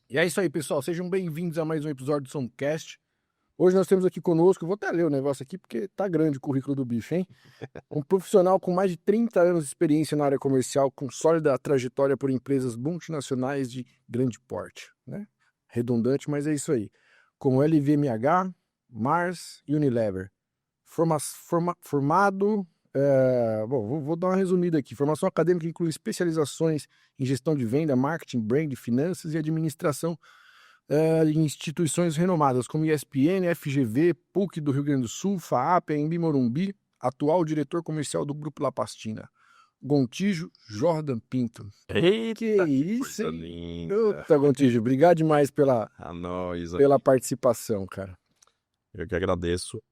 E é isso aí, pessoal. Sejam bem-vindos a mais um episódio do Somcast. Hoje nós temos aqui conosco, eu vou até ler o negócio aqui porque tá grande o currículo do bicho, hein? Um profissional com mais de 30 anos de experiência na área comercial, com sólida trajetória por empresas multinacionais de grande porte, né? Redundante, mas é isso aí. Como LVMH, Mars e Unilever. Formado... Bom, vou dar uma resumida aqui. Formação acadêmica inclui especializações em gestão de venda, marketing, brand, finanças e administração em instituições renomadas como ESPN, FGV, PUC do Rio Grande do Sul, FAAP, Embi Morumbi, atual diretor comercial do Grupo La Pastina. Gontijo Jordan Pinto. Eita, Que isso, coisa hein? linda. Puta, Gontijo, obrigado demais pela A nós, participação, cara. eu que agradeço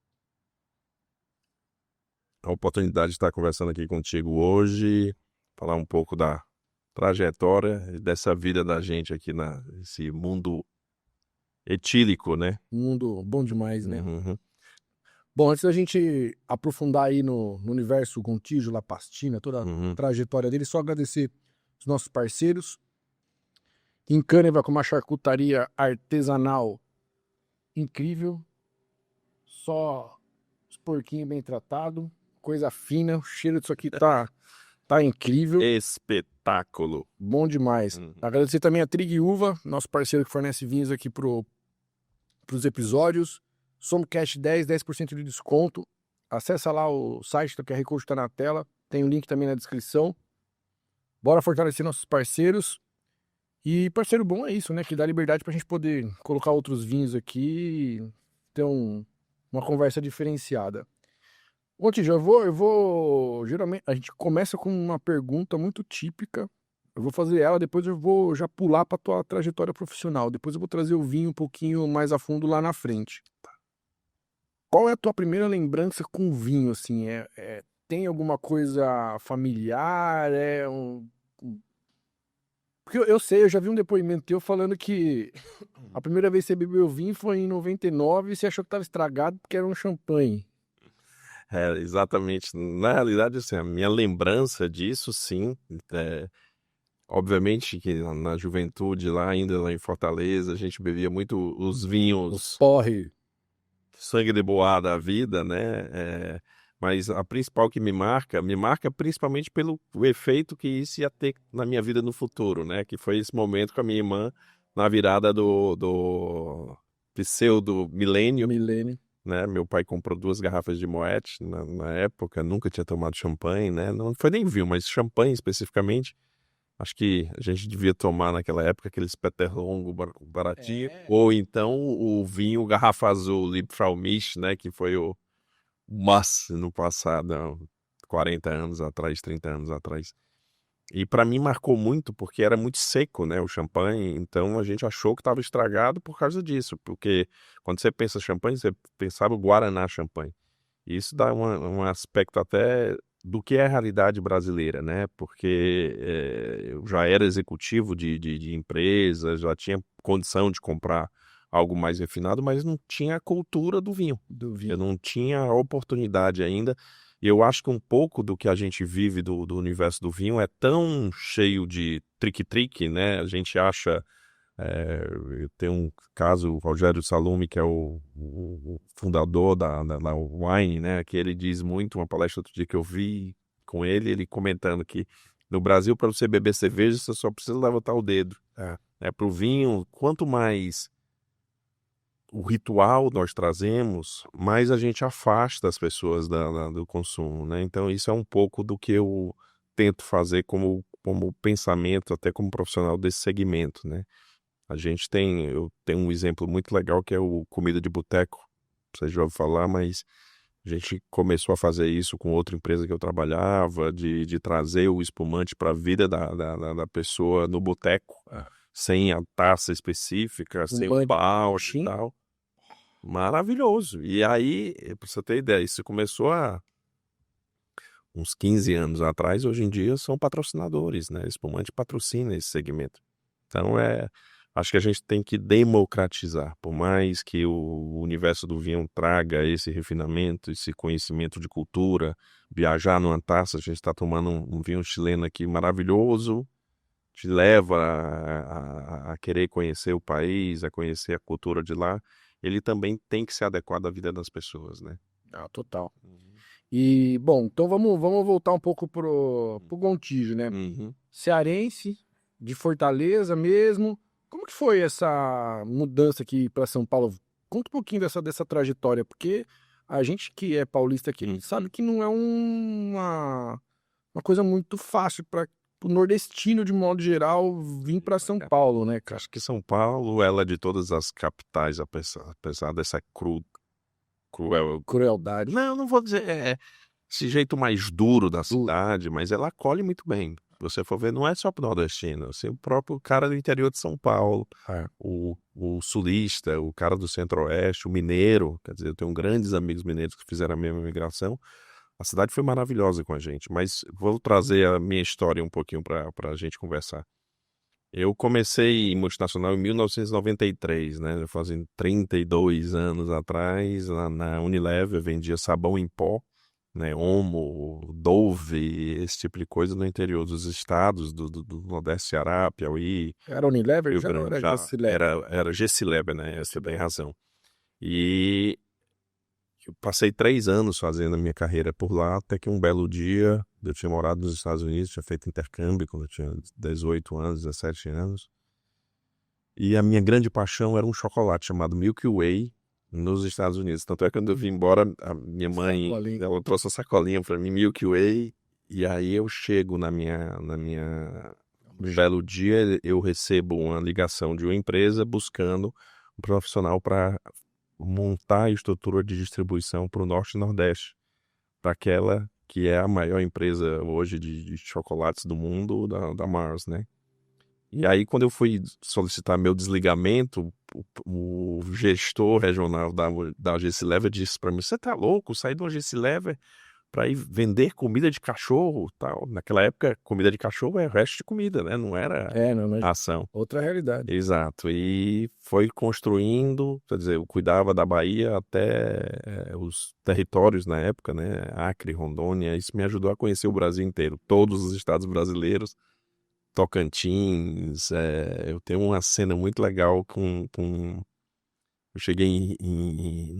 a oportunidade de estar conversando aqui contigo hoje, falar um pouco da trajetória e dessa vida da gente aqui nesse mundo etílico, né? Um mundo bom demais, né? Uhum. Bom, antes da gente aprofundar aí no universo Gontijo, La Pastina, toda a Uhum. trajetória dele, só agradecer os nossos parceiros. Em Câneva, com uma charcutaria artesanal incrível. Só os porquinhos bem tratados, coisa fina. O cheiro disso aqui tá incrível. Espetáculo. Bom demais. Uhum. Agradecer também a Trig Uva, nosso parceiro que fornece vinhos aqui pros episódios. Somcast 10% de desconto. Acessa lá o site, o QR Code tá na tela. Tem o link também na descrição. Bora fortalecer nossos parceiros. E parceiro bom é isso, né? Que dá liberdade pra gente poder colocar outros vinhos aqui e ter uma conversa diferenciada. Ô, Tijo, eu vou. Geralmente, a gente começa com uma pergunta muito típica. Eu vou fazer ela, depois eu vou já pular pra tua trajetória profissional. Depois eu vou trazer o vinho um pouquinho mais a fundo lá na frente. Qual é a tua primeira lembrança com vinho, assim? Tem alguma coisa familiar? Porque eu sei, eu já vi um depoimento teu falando que a primeira vez que você bebeu vinho foi em 99 e você achou que estava estragado porque era um champanhe. Exatamente. Na realidade, assim, a minha lembrança disso, sim, obviamente que na juventude, ainda lá em Fortaleza, a gente bebia muito os vinhos Porre. sangue de boa da vida, né? Mas a principal que me marca principalmente pelo o efeito que isso ia ter na minha vida no futuro, né? Que foi esse momento com a minha irmã na virada do pseudo milênio, Milênio. né? Meu pai comprou 2 garrafas de Moët na época, nunca tinha tomado champanhe, né? Não foi nem vinho, mas champanhe especificamente. Acho que a gente devia tomar naquela época aqueles Peter Longo baratinho, ou então o vinho garrafa azul, Liebfraumilch, né? Que foi o must no passado, há 40 anos atrás, 30 anos atrás. E para mim marcou muito porque era muito seco, né, o champanhe, então a gente achou que estava estragado por causa disso, porque quando você pensa champanhe, você pensava o Guaraná champanhe. E isso dá um aspecto até do que é a realidade brasileira, né, porque eu já era executivo de empresa, já tinha condição de comprar algo mais refinado, mas não tinha a cultura do vinho. Do Eu vinho. não tinha a oportunidade ainda. E eu acho que um pouco do que a gente vive do universo do vinho é tão cheio de trick-trick, né? A gente acha... eu tenho um caso, o Rogério Salumi, que é o fundador da Wine, né? Que ele diz muito, uma palestra outro dia que eu vi com ele comentando que no Brasil, para você beber cerveja, você só precisa levantar o dedo. Para o vinho, quanto mais o ritual nós trazemos, mais a gente afasta as pessoas do consumo, né? Então isso é um pouco do que eu tento fazer como pensamento, até como profissional desse segmento, né? Eu tenho um exemplo muito legal que é o Comida de Boteco, vocês já ouviram falar, mas a gente começou a fazer isso com outra empresa que eu trabalhava, de trazer o espumante para a vida da pessoa no boteco, sem a taça específica, sem o balde e tal. Maravilhoso. E aí, pra você ter ideia, isso começou há uns 15 anos atrás, hoje em dia são patrocinadores, né? Espumante patrocina esse segmento. Então, acho que a gente tem que democratizar, por mais que o universo do vinho traga esse refinamento, esse conhecimento de cultura, viajar numa taça, a gente está tomando um vinho chileno aqui maravilhoso, te leva a querer conhecer o país, a conhecer a cultura de lá, ele também tem que se adequar à vida das pessoas, né? Ah, total. E, bom, então vamos voltar um pouco pro Gontijo, né? Uhum. Cearense, de Fortaleza mesmo. Como que foi essa mudança aqui para São Paulo? Conta um pouquinho dessa trajetória, porque a gente que é paulista aqui, a gente sabe que não é uma coisa muito fácil para o nordestino, de modo geral, vir para São Paulo, né, cara? Acho que São Paulo, ela é de todas as capitais, apesar dessa cruel. Crueldade. Não vou dizer esse jeito mais duro da cidade, mas ela acolhe muito bem. Se você for ver, não é só pro nordestino, assim, o próprio cara do interior de São Paulo, o sulista, o cara do centro-oeste, o mineiro, quer dizer, eu tenho grandes amigos mineiros que fizeram a mesma migração. A cidade foi maravilhosa com a gente, mas vou trazer a minha história um pouquinho para a gente conversar. Eu comecei em multinacional em 1993, né? Já fazem 32 anos atrás, lá na Unilever, vendia sabão em pó, né? Omo, Dove, esse tipo de coisa no interior dos estados, do Nordeste, Ceará, Piauí, Era Unilever? Rio Já não Grande, era já Gessilé. era Gessileb, né? Você tem razão. E eu passei 3 anos fazendo a minha carreira por lá, até que um belo dia, eu tinha morado nos Estados Unidos, tinha feito intercâmbio quando eu tinha 18 anos, 17 anos. E a minha grande paixão era um chocolate chamado Milky Way nos Estados Unidos. Tanto é que quando eu vim embora, a minha mãe, Sacolinha. ela trouxe uma sacolinha para mim, Milky Way. E aí eu chego um belo dia, eu recebo uma ligação de uma empresa buscando um profissional para montar a estrutura de distribuição para o Norte e Nordeste, para aquela que é a maior empresa hoje de chocolates do mundo, da Mars, né? E aí, quando eu fui solicitar meu desligamento, o gestor regional da Gessilever disse para mim: "Você tá louco? Sair de uma Gessilever para ir vender comida de cachorro, tal". Naquela época, comida de cachorro é resto de comida, né? Não era Não, ração. outra realidade. Exato. E foi construindo, quer dizer, eu cuidava da Bahia até os territórios na época, né? Acre, Rondônia. Isso me ajudou a conhecer o Brasil inteiro, todos os estados brasileiros. Tocantins, eu tenho uma cena muito legal eu cheguei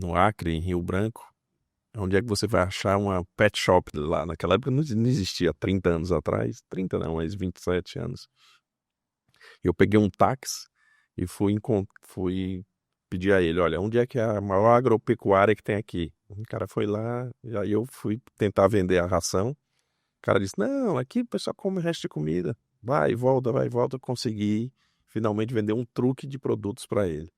no Acre, em Rio Branco, onde é que você vai achar uma pet shop lá? Naquela época não existia, 30 anos atrás, 30 não, mas 27 anos. Eu peguei um táxi e fui pedir a ele, olha, onde é que é a maior agropecuária que tem aqui? O cara foi lá, e aí eu fui tentar vender a ração. O cara disse, não, aqui o pessoal come o resto de comida. Vai e volta, consegui finalmente vender um truque de produtos para ele.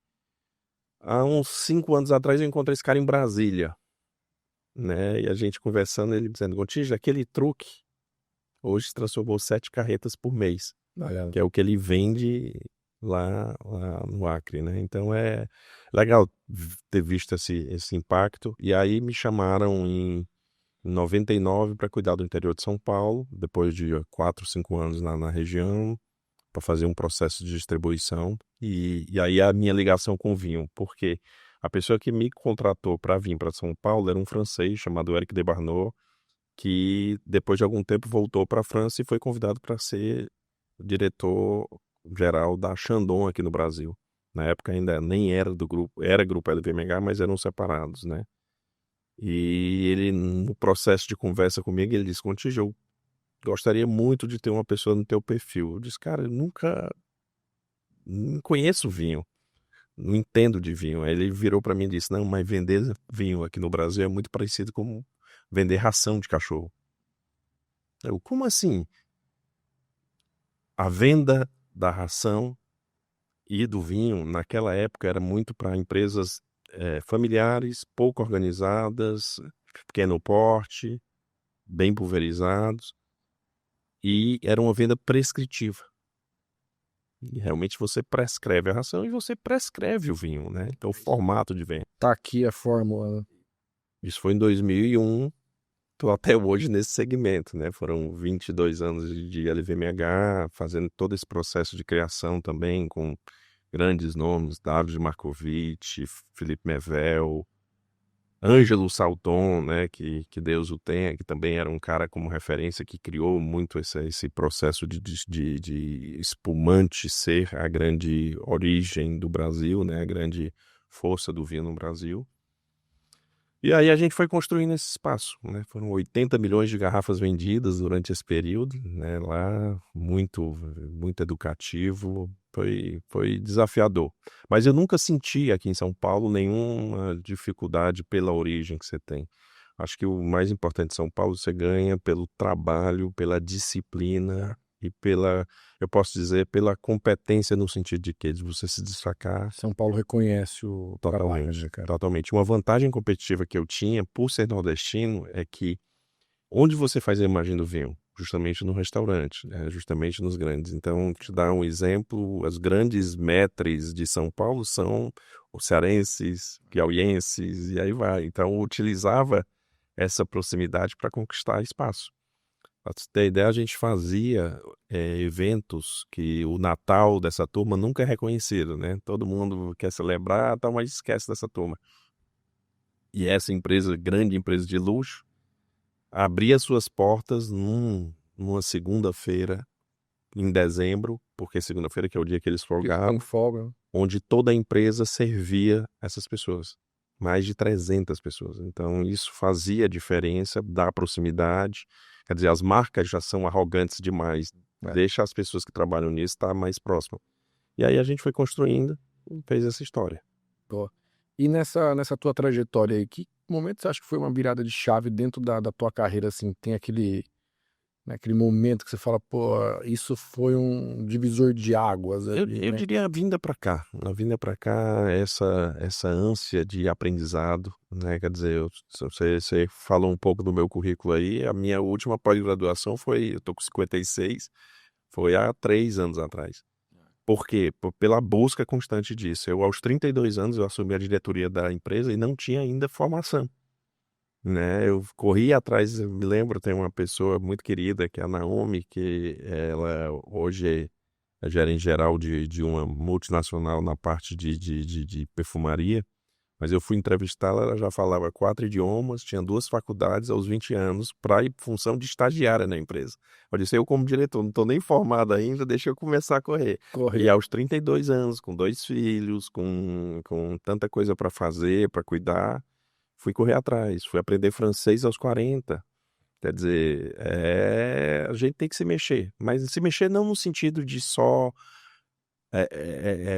Há uns 5 anos atrás eu encontrei esse cara em Brasília, né? E a gente conversando, ele dizendo, Gontijo, aquele truque hoje se transformou 7 carretas por mês, que é o que ele vende lá no Acre, né? Então é legal ter visto esse impacto. E aí me chamaram em 99 para cuidar do interior de São Paulo, depois de 4, 5 anos lá na região, para fazer um processo de distribuição. E aí a minha ligação com o vinho, porque a pessoa que me contratou para vir para São Paulo era um francês chamado Eric Debarnot, que depois de algum tempo voltou para a França e foi convidado para ser o diretor-geral da Chandon aqui no Brasil. Na época ainda nem era do grupo, era grupo LVMH, mas eram separados, né? E ele, no processo de conversa comigo, ele disse, Gontijo, eu gostaria muito de ter uma pessoa no teu perfil. Eu disse, cara, eu não conheço vinho, não entendo de vinho. Aí ele virou para mim e disse, não, mas vender vinho aqui no Brasil é muito parecido com vender ração de cachorro. Eu, como assim? A venda da ração e do vinho, naquela época, era muito para empresas familiares, pouco organizadas, pequeno porte, bem pulverizados, e era uma venda prescritiva. E realmente você prescreve a ração e você prescreve o vinho, né? Então, o formato de venda. Tá aqui a fórmula. Isso foi em 2001, estou até hoje nesse segmento, né? Foram 22 anos de LVMH, fazendo todo esse processo de criação também, com grandes nomes, David Markovitch, Philippe Mevel, Ângelo Salton, né, que Deus o tenha, que também era um cara como referência que criou muito esse processo de espumante ser a grande origem do Brasil, né, a grande força do vinho no Brasil. E aí a gente foi construindo esse espaço, né? Foram 80 milhões de garrafas vendidas durante esse período, né? Lá, muito educativo, foi desafiador. Mas eu nunca senti aqui em São Paulo nenhuma dificuldade pela origem que você tem. Acho que o mais importante de São Paulo você ganha pelo trabalho, pela disciplina e eu posso dizer, pela competência no sentido de que de você se destacar. São Paulo reconhece o trabalho, Totalmente, né, cara? totalmente. Uma vantagem competitiva que eu tinha por ser nordestino é que onde você faz a imagem do vinho? Justamente no restaurante, né? Justamente nos grandes. Então, te dar um exemplo, as grandes maîtres de São Paulo são os cearenses, piauienses, e aí vai. Então, eu utilizava essa proximidade para conquistar espaço. Pra você ter ideia, a gente fazia eventos que o Natal dessa turma nunca é reconhecido, né? Todo mundo quer celebrar, tal, mas esquece dessa turma. E essa empresa, grande empresa de luxo, abria suas portas numa segunda-feira em dezembro, porque segunda-feira que é o dia que eles Porque folgavam, tem folga. onde toda a empresa servia essas pessoas. Mais de 300 pessoas. Então, isso fazia diferença da proximidade. Quer dizer, as marcas já são arrogantes demais. É. Deixa as pessoas que trabalham nisso estar mais próximas. E aí a gente foi construindo e fez essa história. Pô. E nessa tua trajetória aí, que momento você acha que foi uma virada de chave dentro da tua carreira, assim? Tem aquele, né, aquele momento que você fala, pô, isso foi um divisor de águas ali, Eu né? diria a vinda para cá. A vinda para cá, essa ânsia de aprendizado, né? Quer dizer, você falou um pouco do meu currículo aí. A minha última pós-graduação eu tô com 56, foi há 3 anos atrás. Por quê? Pela busca constante disso. Aos 32 anos, eu assumi a diretoria da empresa e não tinha ainda formação, né? Eu corri atrás, eu me lembro, tem uma pessoa muito querida, que é a Naomi, que ela hoje é gerente geral de uma multinacional na parte de perfumaria. Mas eu fui entrevistá-la, ela já falava 4 idiomas, tinha 2 faculdades aos 20 anos, para ir função de estagiária na empresa. Eu disse, eu como diretor, não estou nem formado ainda, deixa eu começar a correr. E Correr. aos 32 anos, com 2 filhos, com tanta coisa para fazer, para cuidar, fui correr atrás, fui aprender francês aos 40. Quer dizer, a gente tem que se mexer, mas se mexer não no sentido de só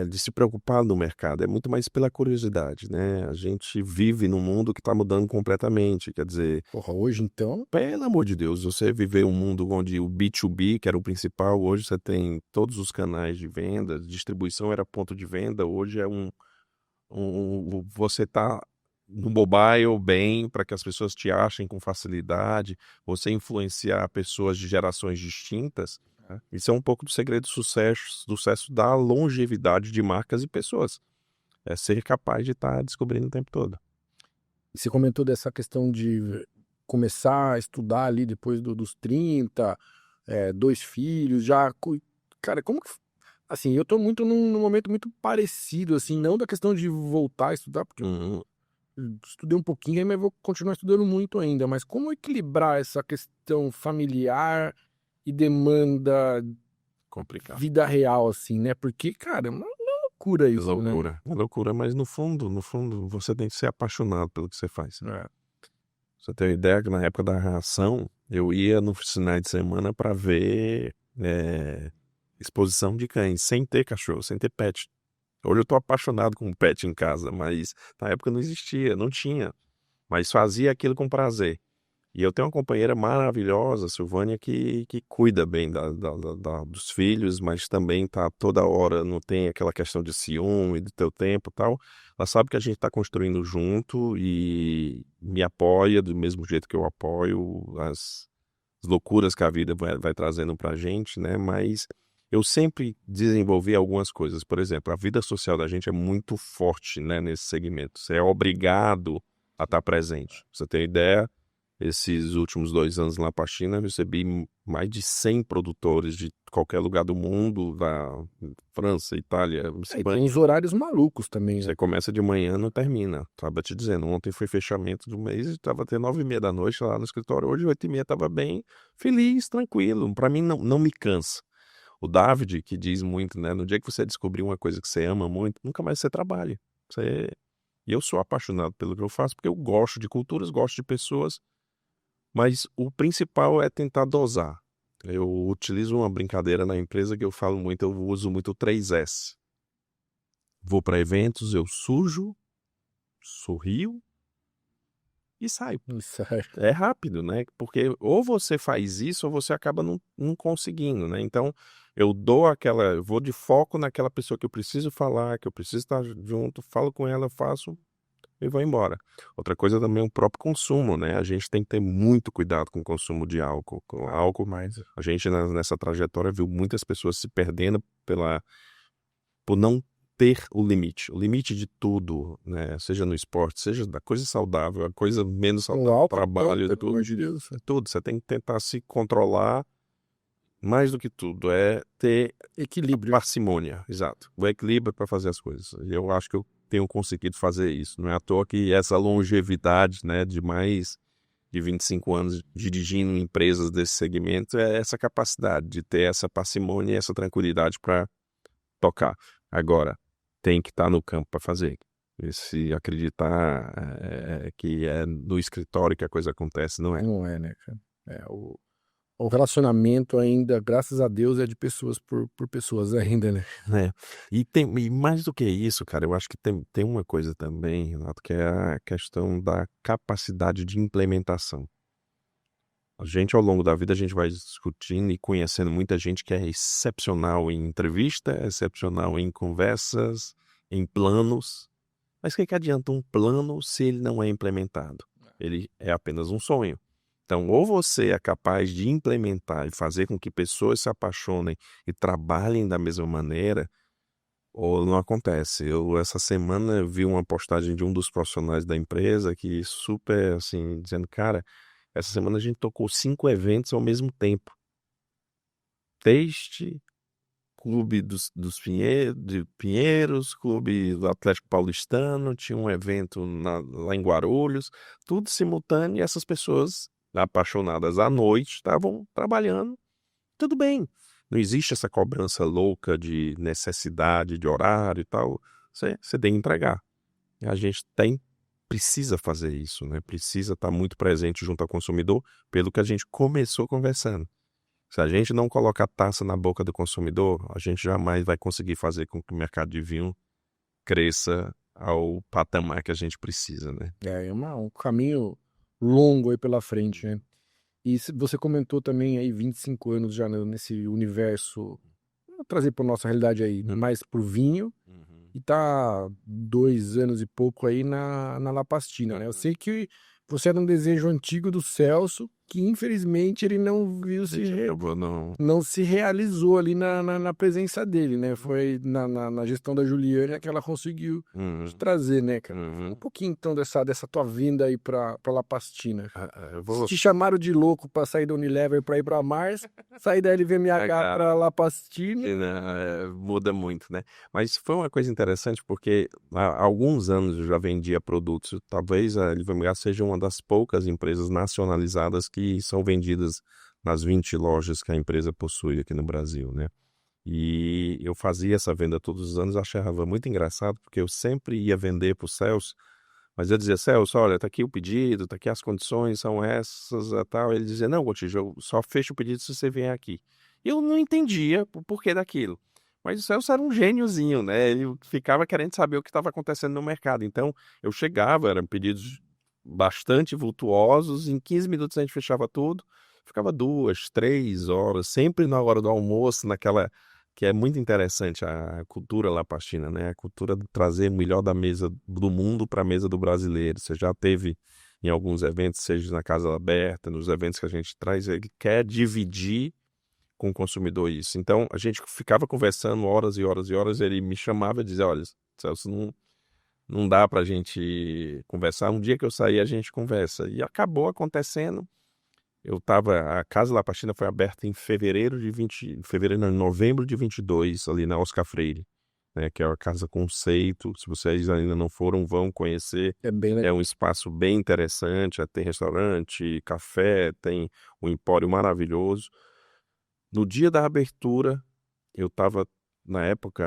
de se preocupar no mercado, é muito mais pela curiosidade, né? A gente vive num mundo que está mudando completamente, quer dizer, Porra, hoje então, pelo amor de Deus, você viver um mundo onde o B2B, que era o principal, hoje você tem todos os canais de venda, distribuição era ponto de venda, hoje é você tá no mobile bem para que as pessoas te achem com facilidade, você influenciar pessoas de gerações distintas, né? Isso é um pouco do segredo do sucesso da longevidade de marcas e pessoas. É ser capaz de estar descobrindo o tempo todo. você comentou dessa questão de começar a estudar ali depois dos 30, 2 filhos, já... Cara, como que... Assim, eu tô muito num momento muito parecido, assim, não da questão de voltar a estudar, porque Uhum. estudei um pouquinho, mas vou continuar estudando muito ainda. Mas como equilibrar essa questão familiar e demanda Complicado. vida real, assim, né? Porque, cara, é uma loucura É isso, né? loucura. É loucura, mas no fundo, você tem que ser apaixonado pelo que você faz. É. Você tem uma ideia que na época da ração, eu ia no final de semana para ver exposição de cães, sem ter cachorro, sem ter pet. Hoje eu tô apaixonado com pet em casa, mas na época não existia, não tinha. Mas fazia aquilo com prazer. E eu tenho uma companheira maravilhosa, Silvânia, que cuida bem dos filhos, mas também tá toda hora, não tem aquela questão de ciúme do teu tempo e tal. Ela sabe que a gente está construindo junto e me apoia do mesmo jeito que eu apoio as loucuras que a vida vai trazendo pra gente, né? Mas eu sempre desenvolvi algumas coisas. Por exemplo, a vida social da gente é muito forte, né, nesse segmento. Você é obrigado a estar presente. Pra você ter ideia, Esses últimos 2 anos lá para a China, eu recebi mais de 100 produtores de qualquer lugar do mundo, da França, Itália, E tem Espanha. uns horários malucos também, né? Você começa de manhã, não termina. Tava te dizendo, ontem foi fechamento do mês e tava até 9h30 da noite lá no escritório. Hoje, 8h30, tava bem feliz, tranquilo. Para mim, não me cansa. O David, que diz muito, né? No dia que você descobrir uma coisa que você ama muito, nunca mais você trabalha. Você... E eu sou apaixonado pelo que eu faço, porque eu gosto de culturas, gosto de pessoas, mas o principal é tentar dosar. Eu utilizo uma brincadeira na empresa que eu falo muito, eu uso muito o 3S. Vou para eventos, eu sujo, sorrio e saio. Isso é. É rápido, né? Porque ou você faz isso ou você acaba não conseguindo, né? Então, eu vou de foco naquela pessoa que eu preciso falar, que eu preciso estar junto, falo com ela, faço e vou embora. Outra coisa também é o próprio consumo, né? A gente tem que ter muito cuidado com o consumo de álcool. Com álcool, mas a gente nessa trajetória viu muitas pessoas se perdendo por não ter o limite de tudo, né? Seja no esporte, seja da coisa saudável, a coisa menos O saudável, álcool, trabalho, pelo tudo, amor de Deus. tudo. Você tem que tentar se controlar mais do que tudo, é ter Equilíbrio. parcimônia, exato. O equilíbrio para fazer as coisas. E eu acho que eu tenho conseguido fazer isso. Não é à toa que essa longevidade, né, de mais de 25 anos dirigindo empresas desse segmento é essa capacidade de ter essa parcimônia e essa tranquilidade para tocar. Agora, tem que estar no campo para fazer. E se acreditar que é no escritório que a coisa acontece, não é. Não é, né, cara? O relacionamento ainda, graças a Deus, é de pessoas por pessoas ainda, né? É. E mais do que isso, cara, eu acho que tem uma coisa também, Renato, que é a questão da capacidade de implementação. A gente, ao longo da vida, a gente vai discutindo e conhecendo muita gente que é excepcional em entrevista, excepcional em conversas, em planos. Mas o que adianta um plano se ele não é implementado? Ele é apenas um sonho. Então, ou você é capaz de implementar e fazer com que pessoas se apaixonem e trabalhem da mesma maneira, ou não acontece. Essa semana, vi uma postagem de um dos profissionais da empresa que super, assim, dizendo, cara, essa semana a gente tocou 5 eventos ao mesmo tempo. Desde Clube de Pinheiros, Clube do Atlético Paulistano, tinha um evento lá em Guarulhos, tudo simultâneo, e essas pessoas apaixonadas à noite estavam trabalhando, tudo bem. Não existe essa cobrança louca de necessidade, de horário e tal. Você tem que entregar. A gente precisa fazer isso, né? Precisa estar muito presente junto ao consumidor, pelo que a gente começou conversando. Se a gente não colocar a taça na boca do consumidor, a gente jamais vai conseguir fazer com que o mercado de vinho cresça ao patamar que a gente precisa, né? É um caminho longo aí pela frente, né? E você comentou também aí 25 anos já nesse universo, vou trazer para nossa realidade aí, mais pro vinho, e tá 2 anos e pouco aí na La Pastina, né? Eu sei que você era um desejo antigo do Celso, que infelizmente ele não viu não se realizou ali na presença dele, né? Foi na gestão da Juliana que ela conseguiu te trazer, né, cara? Um pouquinho então dessa tua vinda aí pra La Pastina. Te chamaram de louco pra sair da Unilever pra ir pra Mars, sair da LVMH pra La Pastina. Muda muito, né? Mas foi uma coisa interessante porque há alguns anos eu já vendia produtos. Talvez a LVMH seja uma das poucas empresas nacionalizadas que são vendidas nas 20 lojas que a empresa possui aqui no Brasil, né? E eu fazia essa venda todos os anos, achava muito engraçado, porque eu sempre ia vender para o Celso, mas eu dizia, Celso, olha, tá aqui o pedido, tá aqui as condições, são essas e tal. Ele dizia, não, Gotijo, eu só fecho o pedido se você vier aqui. Eu não entendia o porquê daquilo. Mas o Celso era um gêniozinho, né? Ele ficava querendo saber o que estava acontecendo no mercado. Então, eu chegava, eram pedidos bastante vultuosos, em 15 minutos a gente fechava tudo, ficava 2, 3 horas, sempre na hora do almoço, naquela que é muito interessante a cultura lapastina, né? A cultura de trazer o melhor da mesa do mundo para a mesa do brasileiro. Você já teve em alguns eventos, seja na Casa Aberta, nos eventos que a gente traz, ele quer dividir com o consumidor isso. Então, a gente ficava conversando horas e horas e horas, ele me chamava e dizia, olha, Celso, não dá pra gente conversar. Um dia que eu sair, a gente conversa. E acabou acontecendo. A Casa La Pastina foi aberta em novembro de 22, ali na Oscar Freire, né, que é uma casa conceito. Se vocês ainda não foram, vão conhecer. É bem É legal. um espaço bem interessante, tem restaurante, café, tem um empório maravilhoso. No dia da abertura, eu estava, na época,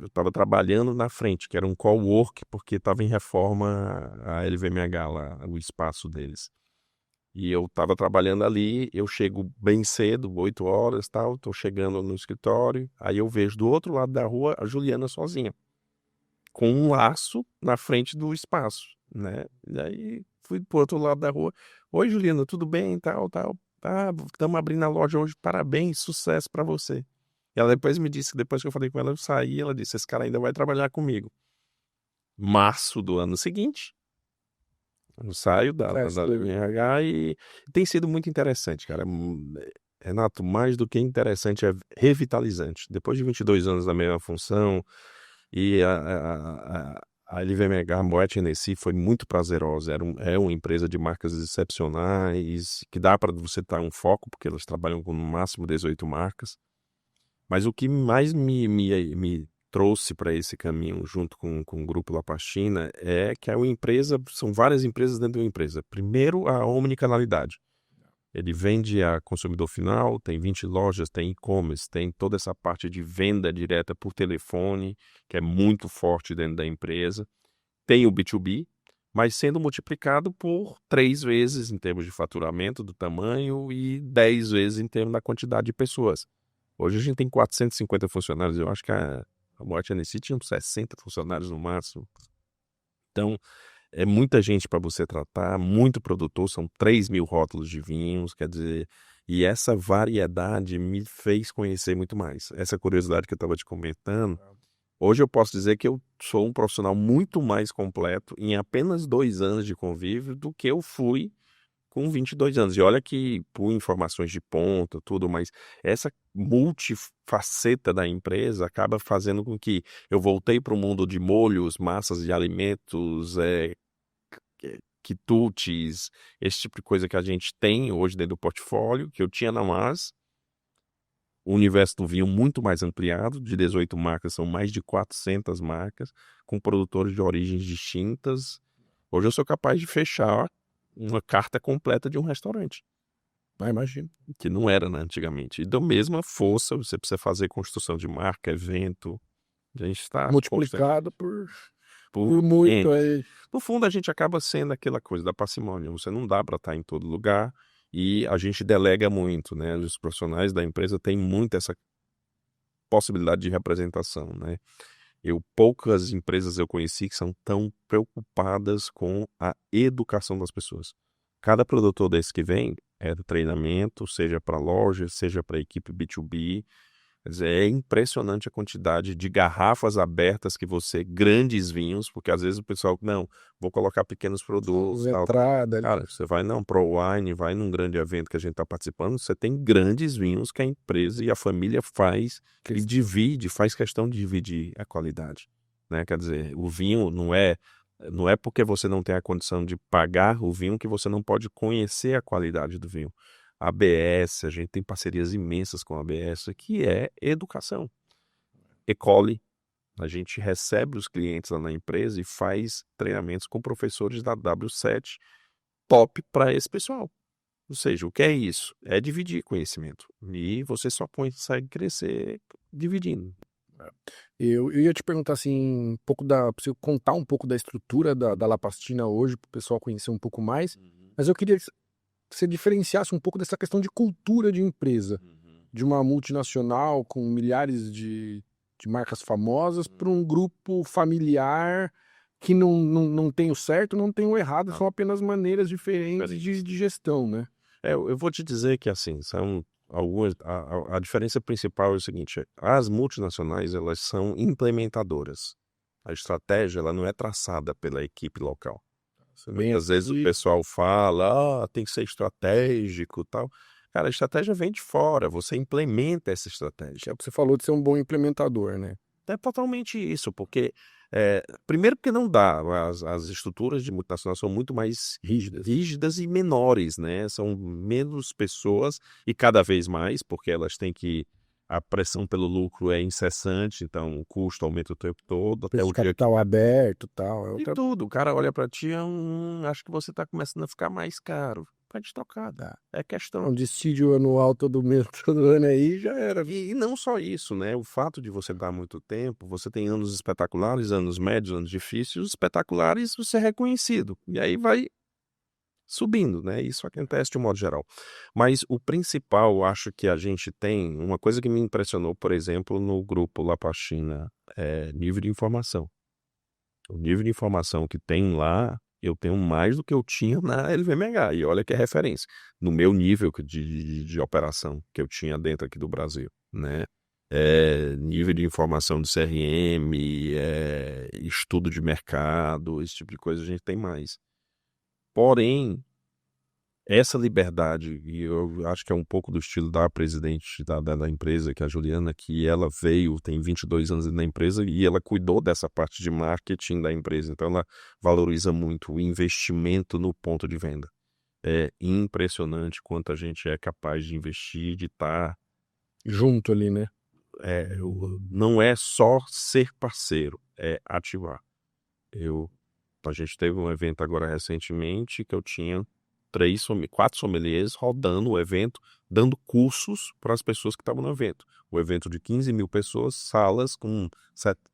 eu estava trabalhando na frente, que era um cowork, porque estava em reforma a LVMH lá, o espaço deles. E eu estava trabalhando ali, eu chego bem cedo, 8 horas, tal, estou chegando no escritório, aí eu vejo do outro lado da rua a Juliana sozinha, com um laço na frente do espaço, né? E aí fui pro outro lado da rua. Oi, Juliana, tudo bem? Tal, tal. Ah, estamos abrindo a loja hoje, parabéns, sucesso para você. E ela depois me disse, depois que eu falei com ela, eu saí, ela disse, esse cara ainda vai trabalhar comigo. Março do ano seguinte, eu saio da LVMH e tem sido muito interessante, cara. Renato, mais do que interessante, é revitalizante. Depois de 22 anos na mesma função, e a LVMH Moet Hennessy foi muito prazerosa. É uma empresa de marcas excepcionais, que dá para você dar um foco, porque elas trabalham com no máximo 18 marcas. Mas o que mais me trouxe para esse caminho, junto com o Grupo La Pastina, é que é uma empresa, são várias empresas dentro de uma empresa. Primeiro, a omnicanalidade. Ele vende a consumidor final, tem 20 lojas, tem e-commerce, tem toda essa parte de venda direta por telefone, que é muito forte dentro da empresa. Tem o B2B, mas sendo multiplicado por 3 vezes em termos de faturamento, do tamanho, e 10 vezes em termos da quantidade de pessoas. Hoje a gente tem 450 funcionários, eu acho que a Moet Hennessy tinha uns 60 funcionários no máximo. Então, é muita gente para você tratar, muito produtor, são 3.000 rótulos de vinhos, quer dizer, e essa variedade me fez conhecer muito mais. Essa curiosidade que eu estava te comentando, hoje eu posso dizer que eu sou um profissional muito mais completo em apenas 2 anos de convívio do que eu fui com 22 anos. E olha que por informações de ponta, tudo, mas essa multifaceta da empresa acaba fazendo com que eu voltei para o mundo de molhos, massas de alimentos, quitutes, esse tipo de coisa que a gente tem hoje dentro do portfólio, que eu tinha na Mars. O universo do vinho muito mais ampliado, de 18 marcas, são mais de 400 marcas, com produtores de origens distintas. Hoje eu sou capaz de fechar uma carta completa de um restaurante, Ah, imagino. que não era, né, antigamente. E da mesma força, você precisa fazer construção de marca, evento. A gente está Multiplicado por por muito N. aí. No fundo, a gente acaba sendo aquela coisa da parcimônia. Você não dá para estar em todo lugar e a gente delega muito, né? Os profissionais da empresa têm muito essa possibilidade de representação, né? Poucas empresas eu conheci que são tão preocupadas com a educação das pessoas. Cada produtor desse que vem é do treinamento, seja para loja, seja para equipe B2B. Quer dizer, é impressionante a quantidade de garrafas abertas que grandes vinhos, porque às vezes o pessoal, não, vou colocar pequenos produtos, tal. Entrada. Cara, você vai não, Pro Wine, vai num grande evento que a gente está participando, você tem grandes vinhos que a empresa e a família faz e divide, faz questão de dividir a qualidade, né? Quer dizer, o vinho não é porque você não tem a condição de pagar o vinho que você não pode conhecer a qualidade do vinho. A ABS, a gente tem parcerias imensas com a ABS, que é educação. Ecole, a gente recebe os clientes lá na empresa e faz treinamentos com professores da W7 top para esse pessoal. Ou seja, o que é isso? É dividir conhecimento. E você só consegue crescer dividindo. Eu ia te perguntar assim, pra você contar um pouco da estrutura da La Pastina hoje, para o pessoal conhecer um pouco mais, mas eu queria que você diferenciasse um pouco dessa questão de cultura de empresa, de uma multinacional com milhares de marcas famosas para um grupo familiar que não tem o certo, não tem o errado, são apenas maneiras diferentes de gestão, né? Eu vou te dizer que assim, são algumas. A diferença principal é o seguinte: as multinacionais elas são implementadoras. A estratégia ela não é traçada pela equipe local. Muitas vezes o pessoal fala, tem que ser estratégico, tal. Cara, a estratégia vem de fora, você implementa essa estratégia. Você falou de ser um bom implementador, né? É totalmente isso, porque Primeiro porque não dá, as estruturas de multinacional são muito mais rígidas e menores, né? São menos pessoas e cada vez mais, porque elas têm que... A pressão pelo lucro é incessante, então o custo aumenta o tempo todo, até Preço o de dia que... capital aberto e tal. É E outra... tudo, o cara olha pra ti, acho que você tá começando a ficar mais caro. Pode tocar, é questão. Um dissídio anual todo mês, todo ano aí, já era. E não só isso, né? O fato de você dar muito tempo, você tem anos espetaculares, anos médios, anos difíceis, os espetaculares você é reconhecido. E aí vai subindo, né? Isso acontece de um modo geral. Mas o principal, eu acho que a gente tem, uma coisa que me impressionou, por exemplo, no grupo La Pastina, é nível de informação. O nível de informação que tem lá, eu tenho mais do que eu tinha na LVMH. E olha que é referência. No meu nível de operação que eu tinha dentro aqui do Brasil, né? Nível de informação de CRM, estudo de mercado, esse tipo de coisa a gente tem mais. Porém, essa liberdade, e eu acho que é um pouco do estilo da presidente da empresa, que é a Juliana, que ela veio, tem 22 anos na empresa, e ela cuidou dessa parte de marketing da empresa. Então, ela valoriza muito o investimento no ponto de venda. É impressionante quanto a gente é capaz de investir, de estar... Junto ali, né? Não é só ser parceiro, é ativar. A gente teve um evento agora recentemente que eu tinha 4 sommeliers rodando o evento, dando cursos para as pessoas que estavam no evento. O evento de 15 mil pessoas, salas com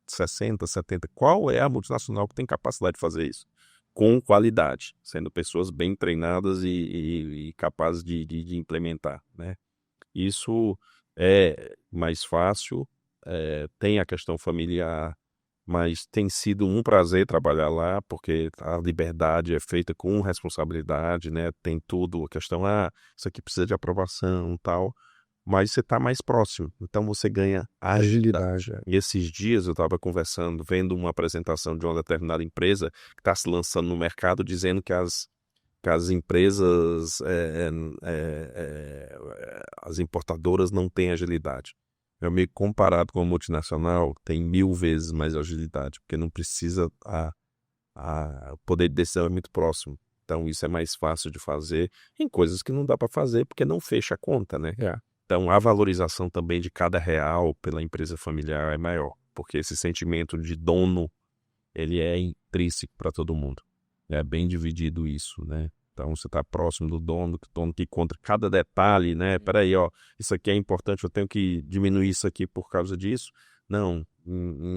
60, 70. Qual é a multinacional que tem capacidade de fazer isso? Com qualidade, sendo pessoas bem treinadas e capazes de implementar, né? Isso é mais fácil, tem a questão familiar, mas tem sido um prazer trabalhar lá, porque a liberdade é feita com responsabilidade, né? Tem tudo, a questão, isso aqui precisa de aprovação e tal, mas você está mais próximo, então você ganha agilidade. E esses dias eu estava conversando, vendo uma apresentação de uma determinada empresa que está se lançando no mercado, dizendo que as empresas, as importadoras não têm agilidade. Meu amigo, comparado com a multinacional, tem 1000 vezes mais agilidade, porque não precisa, o poder de decisão é muito próximo. Então isso é mais fácil de fazer em coisas que não dá para fazer porque não fecha a conta, né? Então a valorização também de cada real pela empresa familiar é maior, porque esse sentimento de dono, ele é intrínseco para todo mundo. É bem dividido isso, né? Então você está próximo do dono que conta cada detalhe, né? Peraí, ó, isso aqui é importante, eu tenho que diminuir isso aqui por causa disso. Não,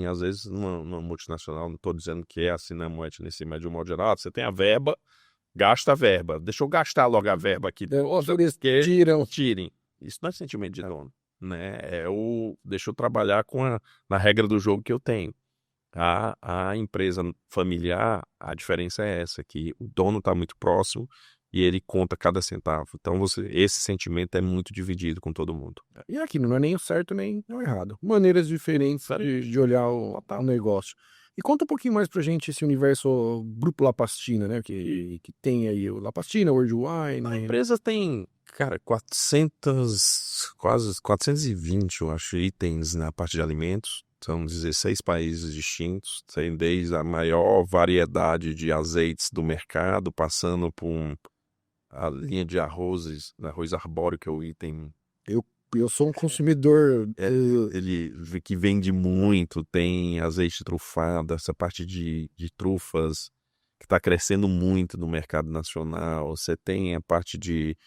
às vezes numa multinacional, não estou dizendo que é assim na moeda nesse médio de um modo geral, você tem a verba, gasta a verba. Deixa eu gastar logo a verba aqui. Eles tirem. Isso não é sentimento de dono, né? Deixa eu trabalhar na regra do jogo que eu tenho. A empresa familiar, a diferença é essa, que o dono está muito próximo e ele conta cada centavo. Então, esse sentimento é muito dividido com todo mundo. E aqui não é nem o certo nem o errado. Maneiras diferentes de olhar o negócio. E conta um pouquinho mais pra gente esse universo Grupo La Pastina, né? Que tem aí o La Pastina, World Wine. A empresa tem, cara, 400, quase 420, eu acho, itens na parte de alimentos. São 16 países distintos, tem desde a maior variedade de azeites do mercado, passando por a linha de arroz arbóreo, que é o item. Eu sou um consumidor. Ele que vende muito, tem azeite trufado, essa parte de trufas que está crescendo muito no mercado nacional. Você tem a parte de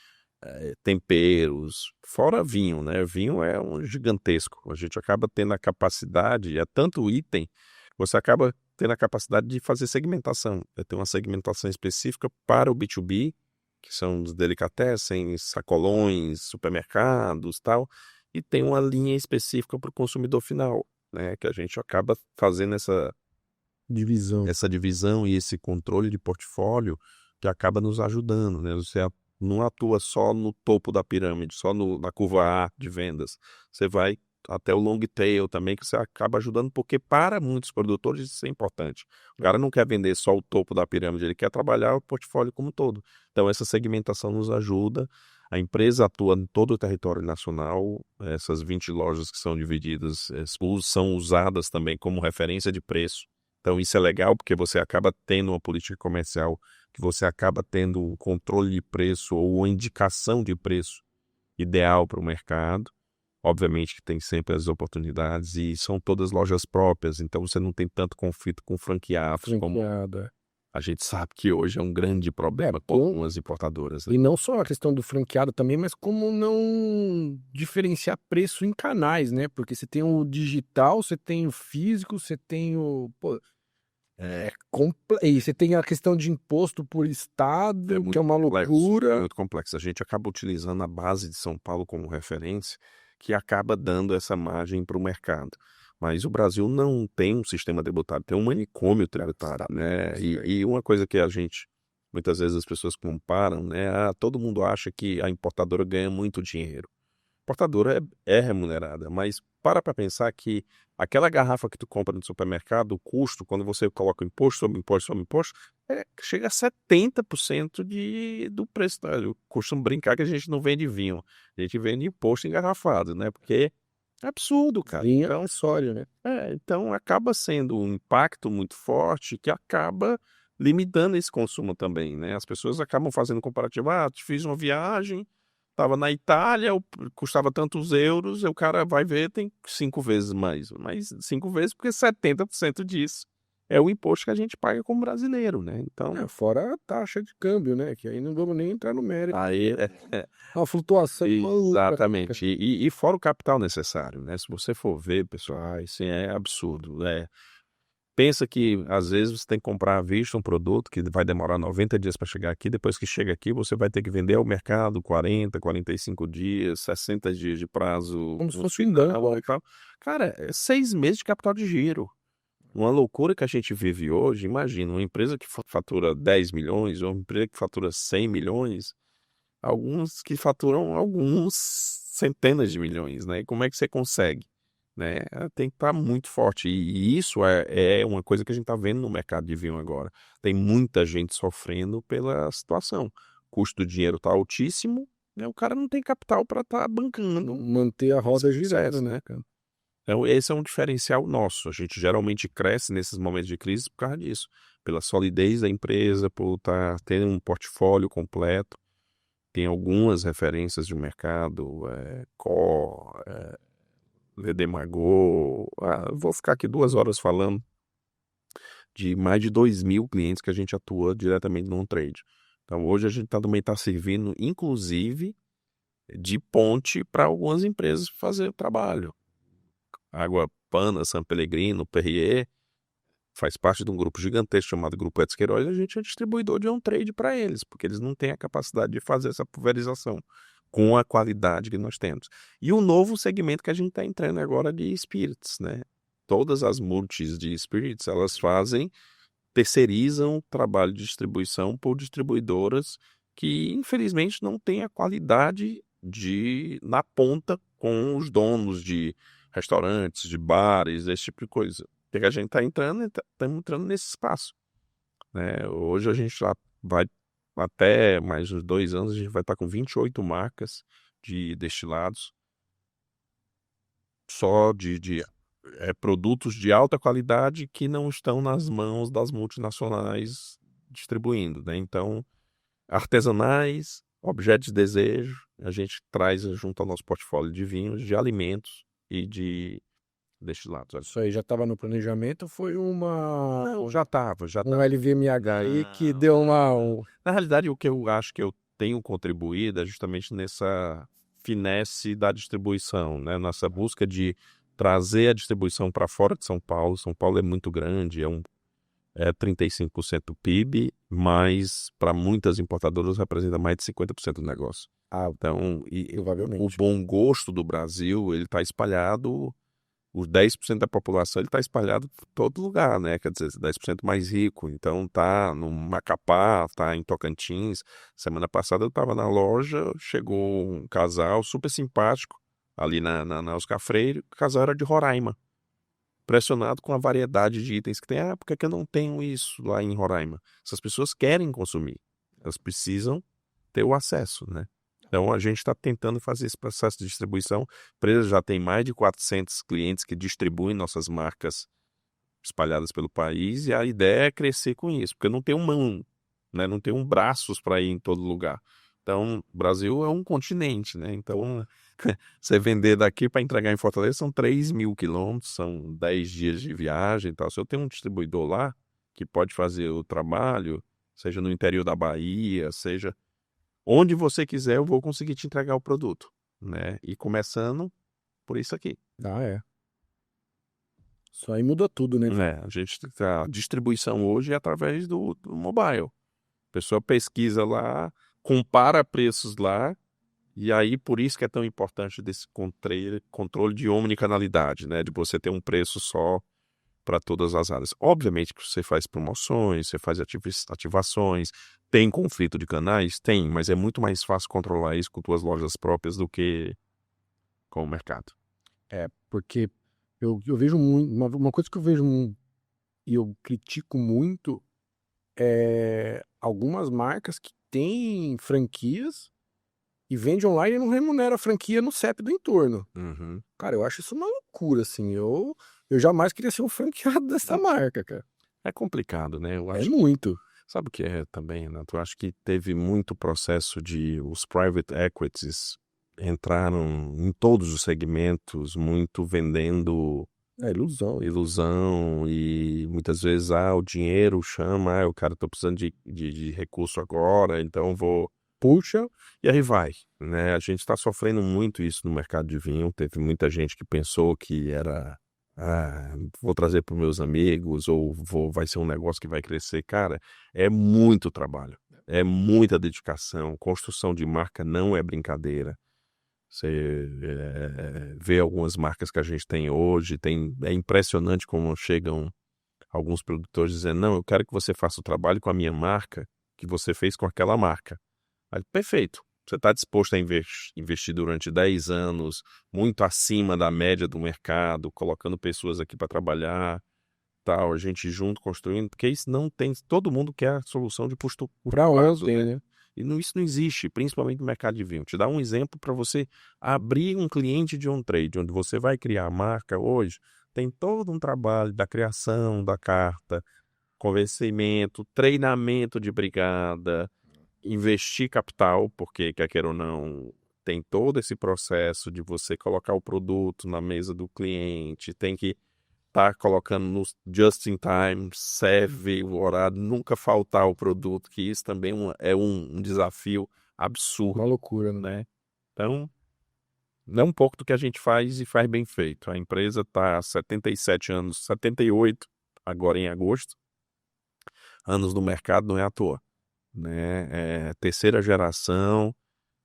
temperos, fora vinho, né? Vinho é um gigantesco. A gente acaba tendo a capacidade, é tanto item, você acaba tendo a capacidade de fazer segmentação. Tem uma segmentação específica para o B2B, que são os delicatessens, sacolões, supermercados, tal, e tem uma linha específica para o consumidor final, né? Que a gente acaba fazendo essa divisão e esse controle de portfólio que acaba nos ajudando, né? Você não atua só no topo da pirâmide, só na curva A de vendas. Você vai até o long tail também, que você acaba ajudando, porque para muitos produtores isso é importante. O cara não quer vender só o topo da pirâmide, ele quer trabalhar o portfólio como um todo. Então essa segmentação nos ajuda. A empresa atua em todo o território nacional. Essas 20 lojas que são divididas são usadas também como referência de preço. Então isso é legal porque você acaba tendo uma política comercial, que você acaba tendo um controle de preço ou uma indicação de preço ideal para o mercado. Obviamente que tem sempre as oportunidades e são todas lojas próprias, então você não tem tanto conflito com franqueados, como Franqueada. a gente sabe que hoje é um grande problema com algumas importadoras, né? E não só a questão do franqueado também, mas como não diferenciar preço em canais, né? Porque você tem o digital, você tem o físico, você tem o... Pô, e você tem a questão de imposto por estado, que é uma loucura. Muito complexo. A gente acaba utilizando a base de São Paulo como referência, que acaba dando essa margem para o mercado. Mas o Brasil não tem um sistema tributário, tem um manicômio tributário, né? E uma coisa que a gente, muitas vezes as pessoas comparam, né? Todo mundo acha que a importadora ganha muito dinheiro. A importadora é remunerada, mas para pensar que aquela garrafa que tu compra no supermercado, o custo, quando você coloca imposto sobre imposto sobre imposto, chega a 70% do preço. Eu costumo brincar que a gente não vende vinho, a gente vende imposto engarrafado, né? Porque é absurdo, cara. Vinho Então, é acessório, né? então acaba sendo um impacto muito forte que acaba limitando esse consumo também, né? As pessoas acabam fazendo comparativo. Fiz uma viagem, estava na Itália, custava tantos euros, o cara vai ver, tem 5 vezes mais. Mas 5 vezes porque 70% disso é o imposto que a gente paga como brasileiro, né? Então, Fora a taxa de câmbio, né? Que aí não vamos nem entrar no mérito. aí A flutuação maluca. exatamente. E fora o capital necessário, né? Se você for ver, pessoal, isso é absurdo, né? Pensa que, às vezes, você tem que comprar à vista um produto que vai demorar 90 dias para chegar aqui. Depois que chega aqui, você vai ter que vender ao mercado 40, 45 dias, 60 dias de prazo. Como se fosse um banco. Cara, 6 meses de capital de giro. Uma loucura que a gente vive hoje. Imagina, uma empresa que fatura 10 milhões, ou uma empresa que fatura 100 milhões, alguns que faturam alguns centenas de milhões, né? E como é que você consegue? Né? Tem que estar muito forte. E isso é uma coisa que a gente está vendo no mercado de vinho agora. Tem muita gente sofrendo pela situação. O custo do dinheiro está altíssimo, né? O cara não tem capital para estar bancando. Manter a roda girando, né? Então, esse é um diferencial nosso. A gente geralmente cresce nesses momentos de crise por causa disso. Pela solidez da empresa, por tendo um portfólio completo. Tem algumas referências de mercado, Core, Ledemagô. Vou ficar aqui 2 horas falando de mais de 2.000 clientes que a gente atua diretamente no on-trade. Então, hoje a gente também está servindo, inclusive, de ponte para algumas empresas fazer o trabalho. Água Pana, San Pellegrino, Perrier, faz parte de um grupo gigantesco chamado Grupo Etos Queiroz, e a gente é distribuidor de on-trade para eles, porque eles não têm a capacidade de fazer essa pulverização com a qualidade que nós temos. E o novo segmento que a gente está entrando agora de spirits, né? Todas as multis de spirits, elas terceirizam o trabalho de distribuição por distribuidoras que, infelizmente, não têm a qualidade na ponta com os donos de restaurantes, de bares, esse tipo de coisa. Porque a gente está entrando nesse espaço, né? Hoje a gente já vai, até mais uns 2 anos, a gente vai estar com 28 marcas de destilados, só de produtos de alta qualidade que não estão nas mãos das multinacionais distribuindo, né? Então, artesanais, objetos de desejo, a gente traz junto ao nosso portfólio de vinhos, de alimentos e de destilados. Isso aí já estava no planejamento, foi uma... Não, já estava. Um LVMH aí que deu uma... Na realidade, o que eu acho que eu tenho contribuído é justamente nessa finesse da distribuição, né? Nessa busca de trazer a distribuição para fora de São Paulo. São Paulo é muito grande, é 35% do PIB, mas para muitas importadoras representa mais de 50% do negócio. Então, provavelmente. O bom gosto do Brasil, ele está espalhado, os 10% da população, ele está espalhado por todo lugar, né? Quer dizer, 10% mais rico. Então, tá no Macapá, tá em Tocantins. Semana passada eu estava na loja, chegou um casal super simpático, ali na Oscar Freire, o casal era de Roraima. Impressionado com a variedade de itens que tem. Por que eu não tenho isso lá em Roraima? Essas pessoas querem consumir. Elas precisam ter o acesso, né? Então, a gente está tentando fazer esse processo de distribuição. A empresa já tem mais de 400 clientes que distribuem nossas marcas espalhadas pelo país, e a ideia é crescer com isso, porque não tem mão, né? Não tem braços para ir em todo lugar. Então, o Brasil é um continente, né? Então, você vender daqui para entregar em Fortaleza são 3.000 quilômetros, são 10 dias de viagem e tal. Se eu tenho um distribuidor lá que pode fazer o trabalho, seja no interior da Bahia, seja onde você quiser, eu vou conseguir te entregar o produto, né? E começando por isso aqui. Ah, é. Isso aí muda tudo, né? A distribuição hoje é através do mobile. A pessoa pesquisa lá, compara preços lá, e aí por isso que é tão importante desse controle de omnicanalidade, né? De você ter um preço só para todas as áreas. Obviamente que você faz promoções, você faz ativações, tem conflito de canais? Tem, mas é muito mais fácil controlar isso com suas lojas próprias do que com o mercado. É, porque eu vejo muito. Uma coisa que eu vejo e eu critico muito é algumas marcas que têm franquias e vende online e não remunera a franquia no CEP do entorno. Uhum. Cara, eu acho isso uma loucura, assim. Eu jamais queria ser um franqueado dessa marca, cara. É complicado, né? Eu É acho. muito. Sabe o que é também, Renato? Eu acho que teve muito processo de os private equities entraram em todos os segmentos, muito vendendo É ilusão. ilusão e muitas vezes o dinheiro chama, o cara tá precisando de recurso agora, então vou Puxa, e aí vai, né? A gente está sofrendo muito isso no mercado de vinho. Teve muita gente que pensou que era, vou trazer para meus amigos ou vai ser um negócio que vai crescer. Cara, é muito trabalho, é muita dedicação. Construção de marca não é brincadeira. Você vê algumas marcas que a gente tem hoje, é impressionante como chegam alguns produtores dizendo, não, eu quero que você faça o trabalho com a minha marca que você fez com aquela marca. Aí, perfeito. Você está disposto a investir durante 10 anos, muito acima da média do mercado, colocando pessoas aqui para trabalhar, tal, a gente junto construindo, porque isso não tem. Todo mundo quer a solução de curto pra prazo, ontem, né? né? E isso não existe, principalmente no mercado de vinho. Te dá um exemplo para você abrir um cliente de on trade, onde você vai criar a marca hoje, tem todo um trabalho da criação da carta, convencimento, treinamento de brigada, investir capital, porque quer queira ou não, tem todo esse processo de você colocar o produto na mesa do cliente, tem que estar colocando no just in time, serve o horário, nunca faltar o produto, que isso também é um desafio absurdo, Uma loucura, né? né? Então, é um pouco do que a gente faz e faz bem feito. A empresa está há 77 anos, 78 agora em agosto, anos no mercado, não é à toa, né? É terceira geração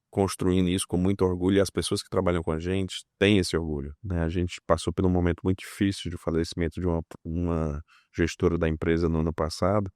construindo isso com muito orgulho, e as pessoas que trabalham com a gente têm esse orgulho, né? A gente passou por um momento muito difícil de falecimento de uma gestora da empresa no ano passado,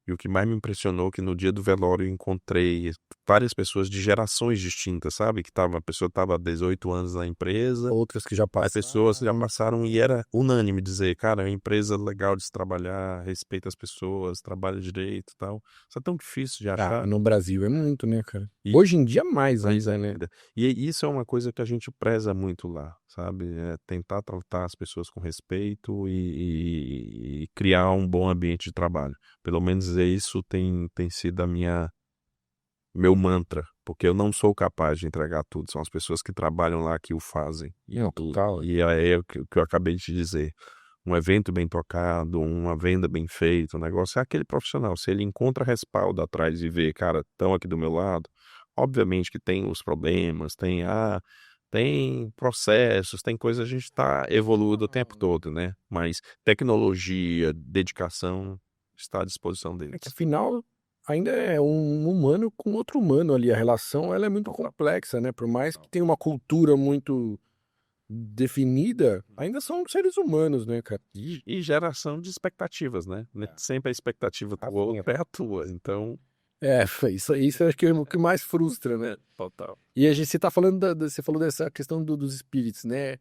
e o que mais me impressionou é que no dia do velório eu encontrei várias pessoas de gerações distintas, sabe? A pessoa estava há 18 anos na empresa, Outras que já as passaram. pessoas já passaram e era unânime dizer, cara, é uma empresa legal de se trabalhar, respeita as pessoas, trabalha direito e tal. Isso é tão difícil de achar. No Brasil é muito, né, cara? E- Hoje em dia mais ainda, né? E isso é uma coisa que a gente preza muito lá, sabe? É tentar tratar as pessoas com respeito e criar um bom ambiente de trabalho. Pelo menos isso tem sido meu mantra, porque eu não sou capaz de entregar tudo. São as pessoas que trabalham lá que o fazem. Não, total. E é o que eu acabei de te dizer. Um evento bem tocado, uma venda bem feita, o negócio é aquele profissional. Se ele encontra respaldo atrás e vê, cara, estão aqui do meu lado, obviamente que tem os problemas, tem processos, tem coisas, a gente está evoluindo o tempo todo, né? Mas tecnologia, dedicação está à disposição É deles. que afinal ainda é um humano com outro humano ali. A relação ela é muito complexa, né? Por mais que tenha uma cultura muito definida, ainda são seres humanos, né, cara? E geração de expectativas, né? Sempre a expectativa do outro é a tua, então... Isso eu acho que é o que mais frustra, né? Total. E você tá falando você falou dessa questão dos espíritos, né?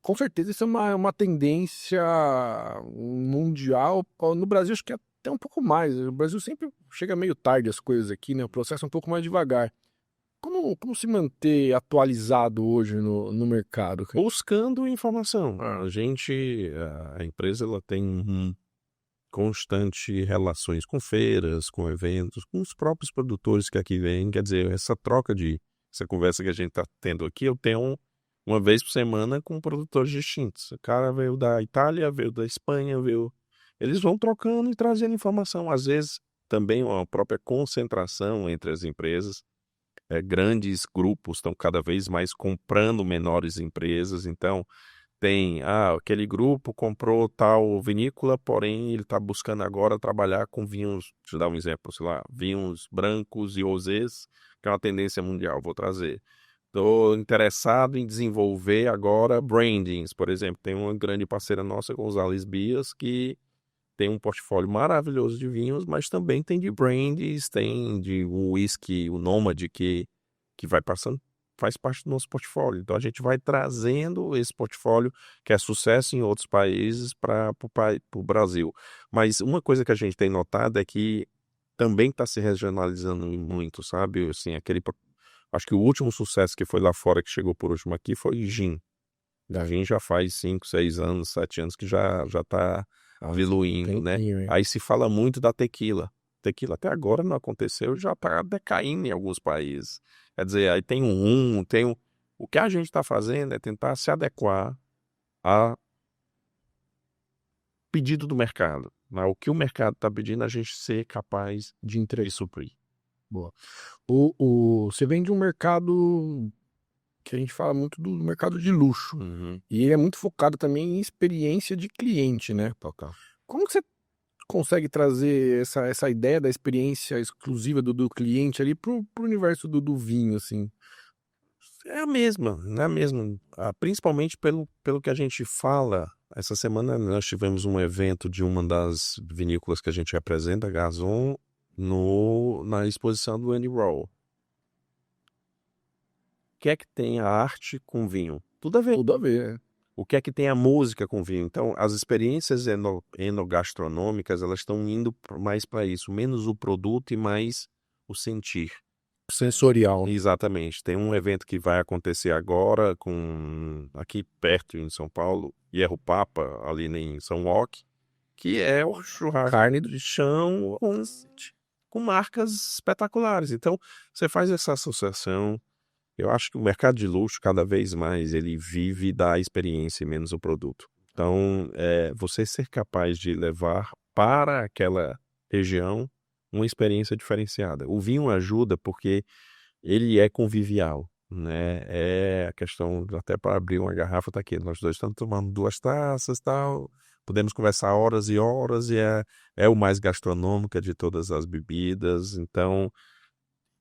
Com certeza isso é uma tendência mundial. No Brasil acho que é até um pouco mais. O Brasil sempre chega meio tarde as coisas aqui, né? O processo é um pouco mais devagar. Como se manter atualizado hoje no mercado, cara? Buscando informação. A empresa ela tem constante relações com feiras, com eventos, com os próprios produtores que aqui vêm. Quer dizer, essa conversa que a gente está tendo aqui, eu tenho uma vez por semana com produtores distintos. O cara veio da Itália, veio da Espanha, eles vão trocando e trazendo informação. Às vezes, também uma própria concentração entre as empresas. Grandes grupos estão cada vez mais comprando menores empresas, então aquele grupo comprou tal vinícola, porém ele está buscando agora trabalhar com vinhos, deixa eu dar um exemplo, sei lá, vinhos brancos e rosés, que é uma tendência mundial, vou trazer. Estou interessado em desenvolver agora brandings, por exemplo, tem uma grande parceira nossa, Gonzalez Bias, que tem um portfólio maravilhoso de vinhos, mas também tem de brands, tem de whisky, o Nomad, que vai passando, faz parte do nosso portfólio. Então a gente vai trazendo esse portfólio que é sucesso em outros países para o Brasil. Mas uma coisa que a gente tem notado é que também está se regionalizando muito, sabe? Assim, acho que o último sucesso que foi lá fora, que chegou por último aqui, foi Gin. A Gin já faz 5, 6 anos, 7 anos que já está evoluindo, né? Aí se fala muito da tequila. Tequila até agora não aconteceu, já está decaindo em alguns países. Quer dizer, aí tem o que a gente está fazendo é tentar se adequar a pedido do mercado, né? O que o mercado está pedindo, a gente ser capaz de suprir. Boa. Você vem de um mercado que a gente fala muito do mercado de luxo. E ele é muito focado também em experiência de cliente, né? Como que você consegue trazer essa ideia da experiência exclusiva do cliente ali pro universo do vinho, assim? É a mesma, não é a mesma. Principalmente pelo que a gente fala. Essa semana nós tivemos um evento de uma das vinícolas que a gente representa, Gazon, na exposição do Andy Roll. O que é que tem a arte com vinho? Tudo a ver. Tudo a ver, O que é que tem a música com vinho? Então, as experiências enogastronômicas, elas estão indo mais para isso. Menos o produto e mais o sentir. Sensorial. Exatamente. Tem um evento que vai acontecer agora, aqui perto em São Paulo, Hierro Papa, ali em São Roque, que é o churrasco Carne de chão com marcas espetaculares. Então, você faz essa associação. Eu acho que o mercado de luxo, cada vez mais, ele vive da experiência e menos o produto. Então, você ser capaz de levar para aquela região uma experiência diferenciada. O vinho ajuda porque ele é convivial, né? É a questão, até para abrir uma garrafa, tá aqui, nós dois estamos tomando 2 taças e tal, podemos conversar horas e horas, e é o mais gastronômico de todas as bebidas, então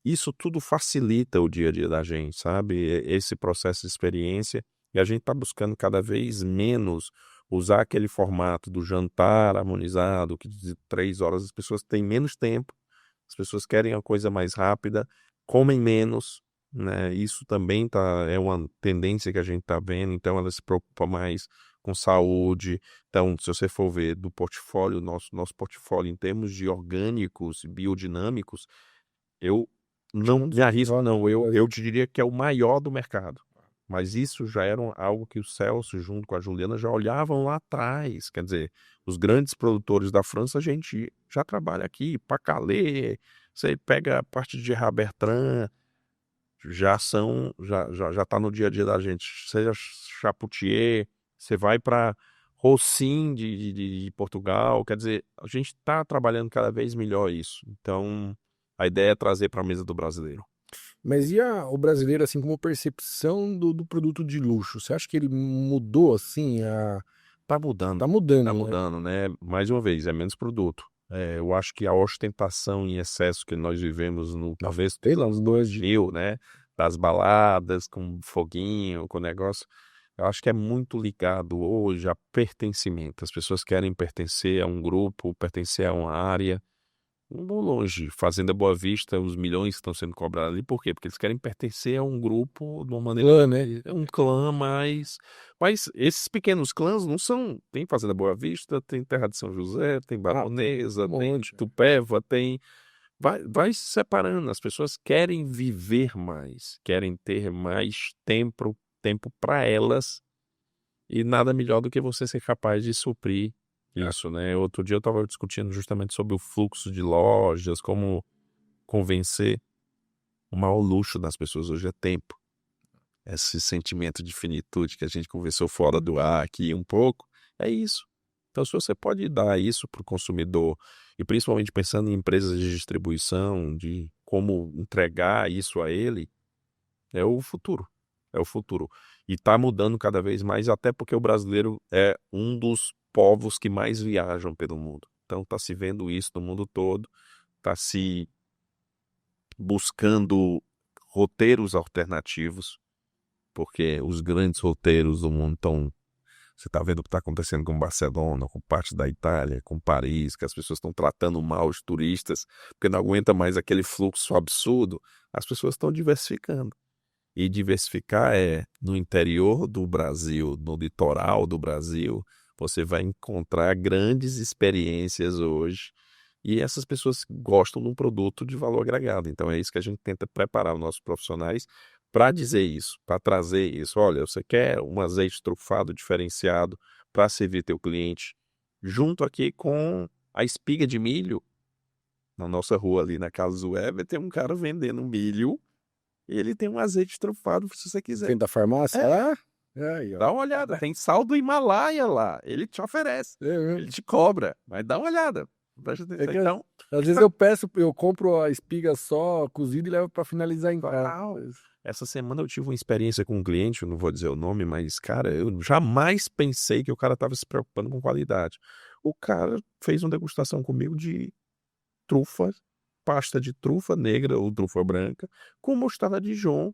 isso tudo facilita o dia a dia da gente, sabe? Esse processo de experiência, e a gente está buscando cada vez menos usar aquele formato do jantar harmonizado, que de 3 horas as pessoas têm menos tempo, as pessoas querem a coisa mais rápida, comem menos, né? Isso também é uma tendência que a gente está vendo, então ela se preocupa mais com saúde. Então, se você for ver do portfólio, nosso portfólio em termos de orgânicos, biodinâmicos, eu não me arrisco, não. Eu te diria que é o maior do mercado. Mas isso já era algo que o Celso, junto com a Juliana, já olhavam lá atrás. Quer dizer, os grandes produtores da França, a gente já trabalha aqui. Pacalé, você pega a parte de Gerard Bertrand, já está no dia a dia da gente. Seja Chapoutier, você vai para Rossim de Portugal. Quer dizer, a gente está trabalhando cada vez melhor isso. Então, a ideia é trazer para a mesa do brasileiro. Mas o brasileiro, assim, como percepção do produto de luxo? Você acha que ele mudou, assim, Tá mudando. Tá mudando, Tá mudando, né? Mais uma vez, é menos produto. Eu acho que a ostentação em excesso que nós vivemos talvez nos 2000, né? Das baladas, com foguinho, com negócio. Eu acho que é muito ligado hoje a pertencimento. As pessoas querem pertencer a um grupo, pertencer a uma área. Não vão longe. Fazenda Boa Vista, os milhões que estão sendo cobrados ali, por quê? Porque eles querem pertencer a um grupo de uma maneira. Clã, né? É um clã, mas esses pequenos clãs não são. Tem Fazenda Boa Vista, tem Terra de São José, tem Baronesa, tem Tupéva, tem. vai se separando. As pessoas querem viver mais, querem ter mais tempo para elas, e nada melhor do que você ser capaz de suprir isso, né? Outro dia eu estava discutindo justamente sobre o fluxo de lojas, como convencer. O maior luxo das pessoas hoje é tempo. Esse sentimento de finitude que a gente conversou fora do ar aqui um pouco, é isso. Então, se você pode dar isso para o consumidor, e principalmente pensando em empresas de distribuição, de como entregar isso a ele, é o futuro. É o futuro. E está mudando cada vez mais, até porque o brasileiro é um dos povos que mais viajam pelo mundo. Então, está se vendo isso no mundo todo, está se buscando roteiros alternativos, porque os grandes roteiros do mundo estão... Você está vendo o que está acontecendo com Barcelona, com parte da Itália, com Paris, que as pessoas estão tratando mal os turistas, porque não aguenta mais aquele fluxo absurdo. As pessoas estão diversificando. E diversificar é no interior do Brasil, no litoral do Brasil, você vai encontrar grandes experiências hoje. E essas pessoas gostam de um produto de valor agregado. Então é isso que a gente tenta preparar os nossos profissionais para dizer isso, para trazer isso. Olha, você quer um azeite trufado diferenciado para servir teu cliente, junto aqui com a espiga de milho. Na nossa rua ali, na casa do Weber, tem um cara vendendo milho e ele tem um azeite trufado se você quiser. Vem da farmácia lá? Aí, ó. Dá uma olhada, tem sal do Himalaia lá, ele te oferece, ele te cobra, mas dá uma olhada. Presta atenção. Então, às vezes eu compro a espiga só cozida e levo para finalizar em casa. Essa semana eu tive uma experiência com um cliente, eu não vou dizer o nome, mas, cara, eu jamais pensei que o cara estava se preocupando com qualidade. O cara fez uma degustação comigo de trufa, pasta de trufa negra ou trufa branca, com mostarda Dijon,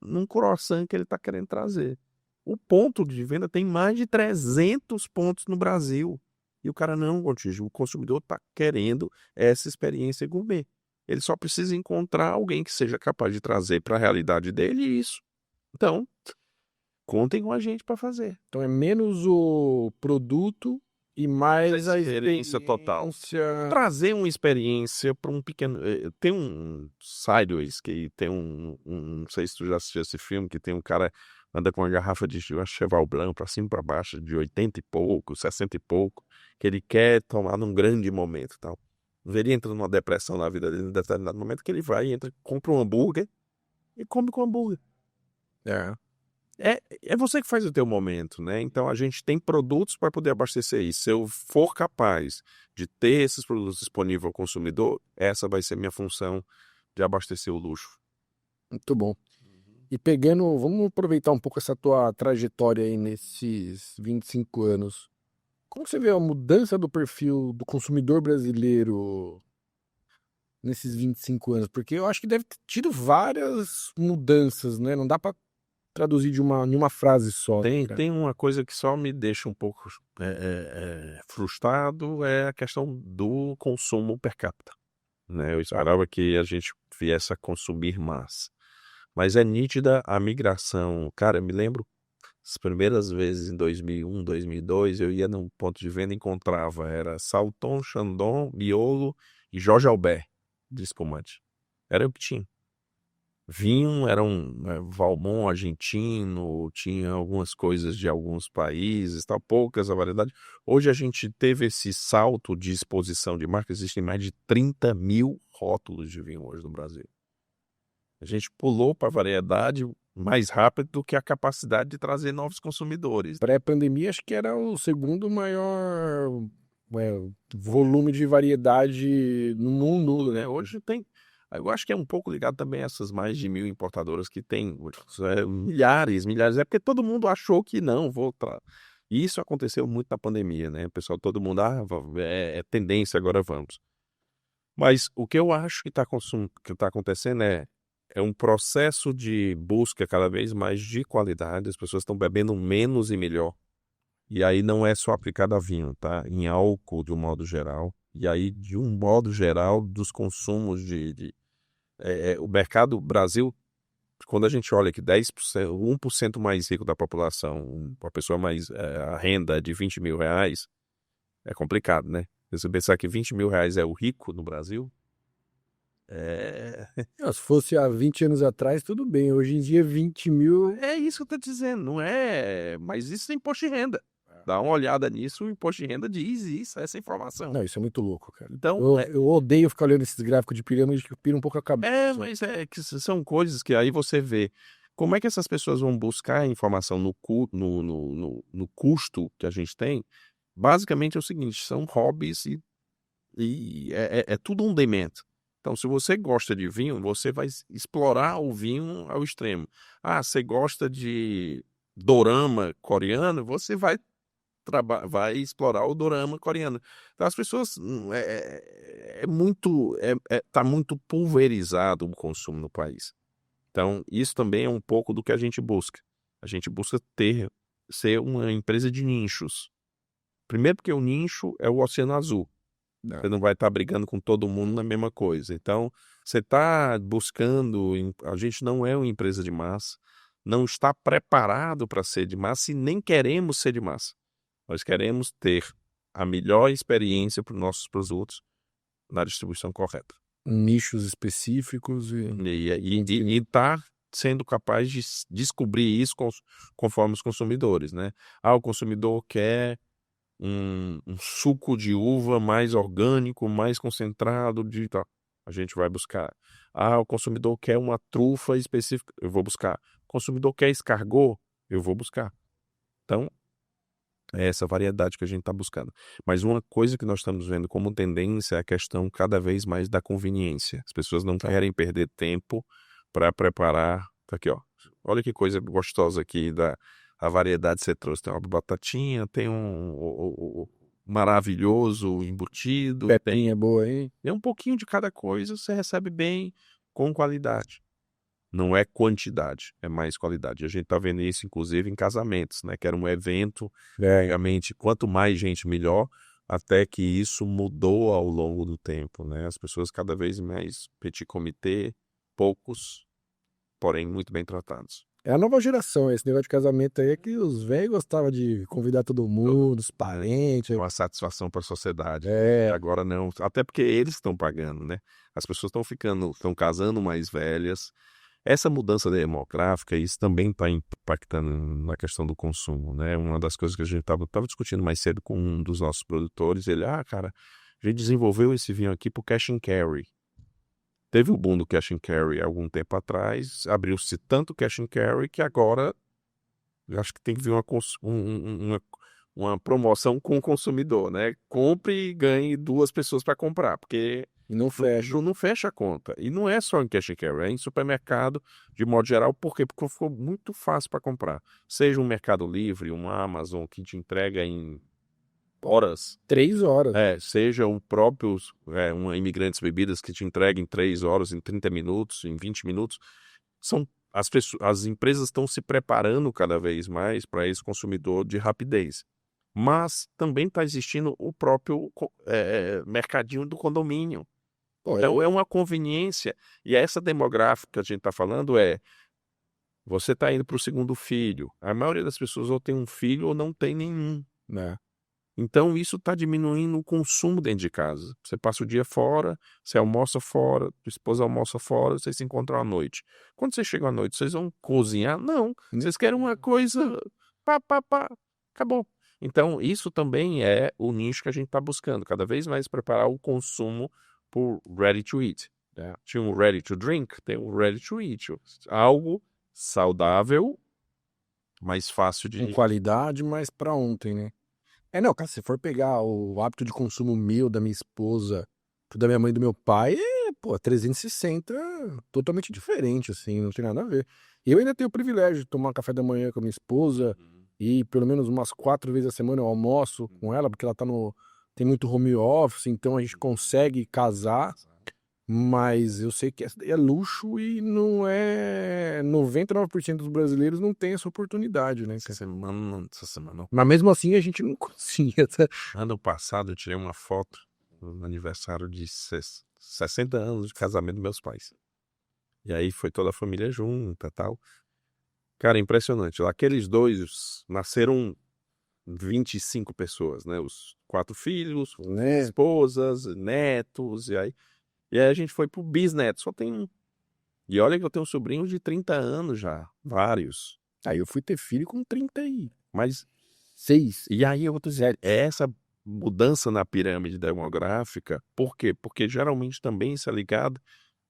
num croissant que ele está querendo trazer. O ponto de venda tem mais de 300 pontos no Brasil. E o cara não, Gontijo, o consumidor está querendo essa experiência gourmet. Ele só precisa encontrar alguém que seja capaz de trazer para a realidade dele isso. Então, contem com a gente para fazer. Então é menos o produto e mais a experiência total. Trazer uma experiência para um pequeno... Tem um Sideways, que tem não sei se tu já assistiu esse filme, que tem um cara anda com uma garrafa de Cheval Blanc para cima e para baixo, de 80 e pouco, 60 e pouco, que ele quer tomar num grande momento, tal. Ele entra numa depressão na vida dele em determinado momento, que ele vai, entra, compra um hambúrguer e come com hambúrguer. É você que faz o teu momento, né? Então a gente tem produtos para poder abastecer isso. Se eu for capaz de ter esses produtos disponíveis ao consumidor, essa vai ser minha função de abastecer o luxo. Muito bom. E vamos aproveitar um pouco essa tua trajetória aí nesses 25 anos. Como você vê a mudança do perfil do consumidor brasileiro nesses 25 anos? Porque eu acho que deve ter tido várias mudanças, né? Não dá para traduzir em uma frase só. Tem uma coisa que só me deixa um pouco frustrado, é a questão do consumo per capita, né? Eu esperava que a gente viesse a consumir mais. Mas é nítida a migração. Cara, eu me lembro, as primeiras vezes em 2001, 2002, eu ia num ponto de venda e encontrava, era Salton, Chandon, Miolo e Jorge Albert de espumante. Era o que tinha. Vinho era Valmont argentino, tinha algumas coisas de alguns países, tal, poucas a variedade. Hoje a gente teve esse salto de exposição de marca, existem mais de 30 mil rótulos de vinho hoje no Brasil. A gente pulou para a variedade mais rápido do que a capacidade de trazer novos consumidores. Pré-pandemia, acho que era o segundo maior volume de variedade no mundo, né? Hoje tem... Eu acho que é um pouco ligado também a essas mais de 1.000 importadoras que tem milhares. É porque todo mundo achou que não, E isso aconteceu muito na pandemia, né? O pessoal, todo mundo, é tendência, agora vamos. Mas o que eu acho que tá acontecendo é um processo de busca cada vez mais de qualidade. As pessoas estão bebendo menos e melhor. E aí não é só aplicado a vinho, tá? Em álcool, de um modo geral. E aí, de um modo geral, dos consumos o mercado Brasil, quando a gente olha que 10%, 1% mais rico da população, uma pessoa mais... a renda é de 20 mil reais, é complicado, né? Se você pensar que 20 mil reais é o rico no Brasil, Se fosse há 20 anos atrás, tudo bem. Hoje em dia, 20 mil... É isso que eu tô dizendo, não é... Mas isso é imposto de renda. Dá uma olhada nisso, o imposto de renda diz isso, essa informação. Não, isso é muito louco, cara. Então, Eu odeio ficar olhando esses gráficos de pirâmide que pira um pouco a cabeça. mas é que são coisas que aí você vê como é que essas pessoas vão buscar a informação no custo que a gente tem. Basicamente é o seguinte, são hobbies e é tudo um demento. Então, se você gosta de vinho, você vai explorar o vinho ao extremo. Ah, você gosta de dorama coreano, você vai explorar o dorama coreano. Então, as pessoas tá muito pulverizado o consumo no país. Então, isso também é um pouco do que a gente busca. A gente busca ser uma empresa de nichos. Primeiro porque o nicho é o Oceano Azul. Você não vai estar brigando com todo mundo na mesma coisa. Então, você está buscando... A gente não é uma empresa de massa, não está preparado para ser de massa e nem queremos ser de massa. Nós queremos ter a melhor experiência para os nossos produtos na distribuição correta. Nichos específicos E estar sendo capaz de descobrir isso conforme os consumidores, né? O consumidor quer um suco de uva mais orgânico, mais concentrado de tal. A gente vai buscar. O consumidor quer uma trufa específica, eu vou buscar. O consumidor quer escargot, eu vou buscar. Então, é essa variedade que a gente está buscando. Mas uma coisa que nós estamos vendo como tendência é a questão cada vez mais da conveniência. As pessoas não querem perder tempo para preparar. Tá aqui, ó. Olha que coisa gostosa aqui a variedade que você trouxe. Tem uma batatinha, tem um maravilhoso embutido. Pepinha boa aí. Tem um pouquinho de cada coisa, você recebe bem, com qualidade. Não é quantidade, é mais qualidade. A gente tá vendo isso, inclusive, em casamentos, né? Que era um evento, realmente, quanto mais gente, melhor, até que isso mudou ao longo do tempo, né? As pessoas cada vez mais petit comité, poucos, porém muito bem tratados. É a nova geração, esse negócio de casamento aí, é que os velhos gostavam de convidar todo mundo, os parentes. É uma satisfação para a sociedade. É. Agora não, até porque eles estão pagando, né? As pessoas estão casando mais velhas. Essa mudança demográfica, isso também está impactando na questão do consumo, né? Uma das coisas que a gente estava discutindo mais cedo com um dos nossos produtores, ele, cara, a gente desenvolveu esse vinho aqui por cash and carry. Teve o boom do cash and carry há algum tempo atrás, abriu-se tanto cash and carry que agora eu acho que tem que vir uma promoção com o consumidor, né? Compre e ganhe 2 pessoas para comprar, porque E não fecha. não fecha a conta. E não é só em cash and carry, é em supermercado de modo geral. Por quê? Porque ficou muito fácil para comprar. Seja um Mercado Livre, uma Amazon que te entrega em horas. 3 horas. Seja o próprio uma Imigrantes Bebidas que te entrega em 3 horas, em 30 minutos, em 20 minutos. As empresas estão se preparando cada vez mais para esse consumidor de rapidez. Mas também está existindo o próprio mercadinho do condomínio. Então é uma conveniência. E essa demográfica que a gente está falando você está indo para o segundo filho. A maioria das pessoas ou tem um filho ou não tem nenhum. Né? Então isso está diminuindo o consumo dentro de casa. Você passa o dia fora, você almoça fora, tua esposa almoça fora, vocês se encontram à noite. Quando vocês chegam à noite, vocês vão cozinhar? Não. Vocês querem uma coisa, pá, acabou. Então isso também é o nicho que a gente está buscando, cada vez mais preparar o consumo por ready to eat. Tinha um ready to drink, tem um ready to eat. Algo saudável, mais fácil de... Com qualidade, mas pra ontem, né? Não, cara, se for pegar o hábito de consumo meu, da minha esposa, da minha mãe e do meu pai, 360, totalmente diferente, assim, não tem nada a ver. Eu ainda tenho o privilégio de tomar café da manhã com a minha esposa e pelo menos umas 4 vezes a semana eu almoço com ela, porque ela tem muito home office, então a gente consegue casar, mas eu sei que é luxo e não é... 99% dos brasileiros não tem essa oportunidade, né? Essa semana. Mas mesmo assim a gente não conseguia, tá? Ano passado eu tirei uma foto no aniversário de 60 anos de casamento dos meus pais. E aí foi toda a família junta e tal. Cara, impressionante. Aqueles dois nasceram 25 pessoas, né? Os 4 filhos, esposas, netos, e aí... E aí a gente foi pro Bisneto, só tem um. E olha que eu tenho um sobrinho de 30 anos já, vários. Aí eu fui ter filho com 36. Mas, e aí eu vou dizer, é essa mudança na pirâmide demográfica, por quê? Porque geralmente também isso é ligado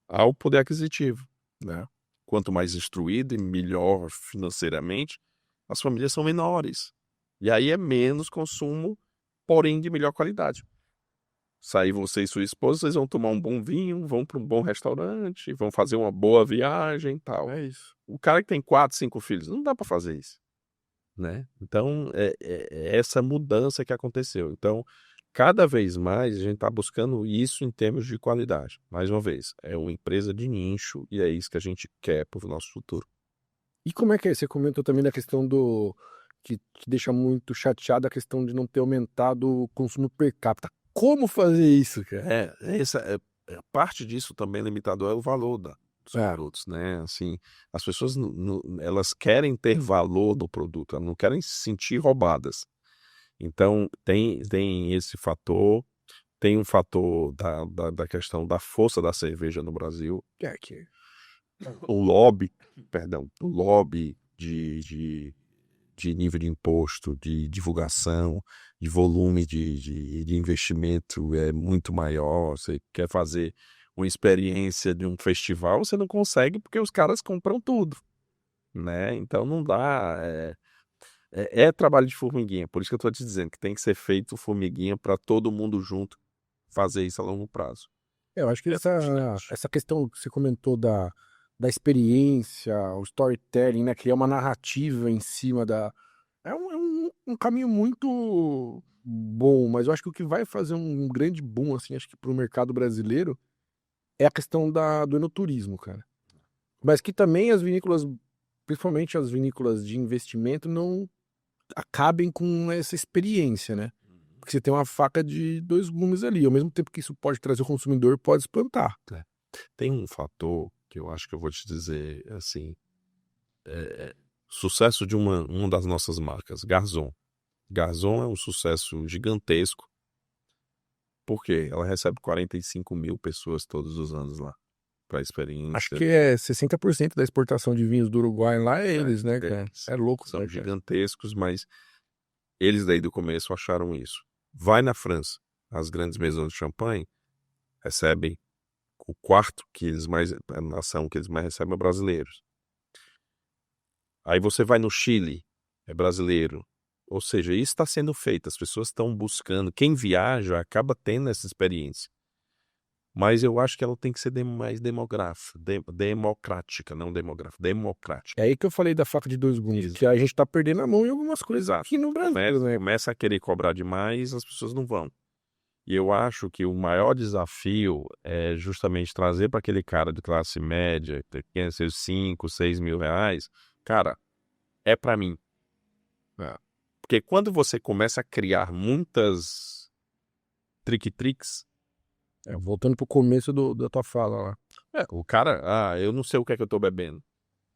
ao poder aquisitivo, né? Quanto mais instruído e melhor financeiramente, as famílias são menores. E aí é menos consumo, porém de melhor qualidade. Sair você e sua esposa, vocês vão tomar um bom vinho, vão para um bom restaurante, vão fazer uma boa viagem e tal. É isso. O cara que tem 4, 5 filhos, não dá para fazer isso, né? Então, é essa mudança que aconteceu. Então, cada vez mais a gente está buscando isso em termos de qualidade. Mais uma vez, é uma empresa de nicho e é isso que a gente quer para o nosso futuro. E como é que é? Você comentou também da questão do... que deixa muito chateado a questão de não ter aumentado o consumo per capita. Como fazer isso, cara? Parte disso também limitador é o valor dos produtos, né? Assim, as pessoas elas querem ter valor no produto, elas não querem se sentir roubadas. Então, tem esse fator, tem um fator da questão da força da cerveja no Brasil, o lobby de nível de imposto, de divulgação, de volume de investimento é muito maior. Você quer fazer uma experiência de um festival, você não consegue porque os caras compram tudo, né? Então não dá. É trabalho de formiguinha. Por isso que eu estou te dizendo que tem que ser feito formiguinha para todo mundo junto fazer isso a longo prazo. Eu acho que essa questão que você comentou da experiência, o storytelling, né? Criar uma narrativa em cima da... É um caminho muito bom, mas eu acho que o que vai fazer um grande boom, assim, acho que pro mercado brasileiro, é a questão do enoturismo, cara. Mas que também as vinícolas, principalmente as vinícolas de investimento, não acabem com essa experiência, né? Porque você tem uma faca de dois gumes ali. Ao mesmo tempo que isso pode trazer o consumidor, pode espantar. Tem um fator que eu acho que eu vou te dizer, assim, sucesso de uma das nossas marcas, Garzon. Garzon é um sucesso gigantesco, porque ela recebe 45 mil pessoas todos os anos lá, para experiência. Acho que é 60% da exportação de vinhos do Uruguai lá é eles, né, cara? É louco. São gigantescos, mas eles daí do começo acharam isso. Vai na França, as grandes maisons de champanhe recebem o quarto a nação que eles mais recebem é brasileiros. Aí você vai no Chile, é brasileiro. Ou seja, isso está sendo feito, as pessoas estão buscando. Quem viaja acaba tendo essa experiência. Mas eu acho que ela tem que ser mais democrática, não demográfica, democrática. É aí que eu falei da faca de dois gumes, que a gente tá perdendo a mão em algumas coisas aqui no Brasil, né? Começa a querer cobrar demais, as pessoas não vão. E eu acho que o maior desafio é justamente trazer para aquele cara de classe média, que quer ser 5, 6 mil reais, cara, é para mim. Porque quando você começa a criar muitas trick-tricks... voltando pro começo da tua fala lá. O cara, eu não sei o que é que eu tô bebendo.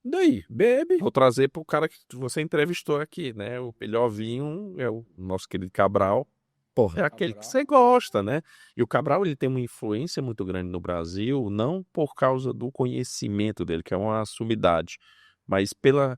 Daí, bebe. Vou trazer pro cara que você entrevistou aqui, né? O melhor vinho é o nosso querido Cabral. Porra, é aquele que você gosta, né? E o Cabral, ele tem uma influência muito grande no Brasil, não por causa do conhecimento dele, que é uma sumidade, mas pela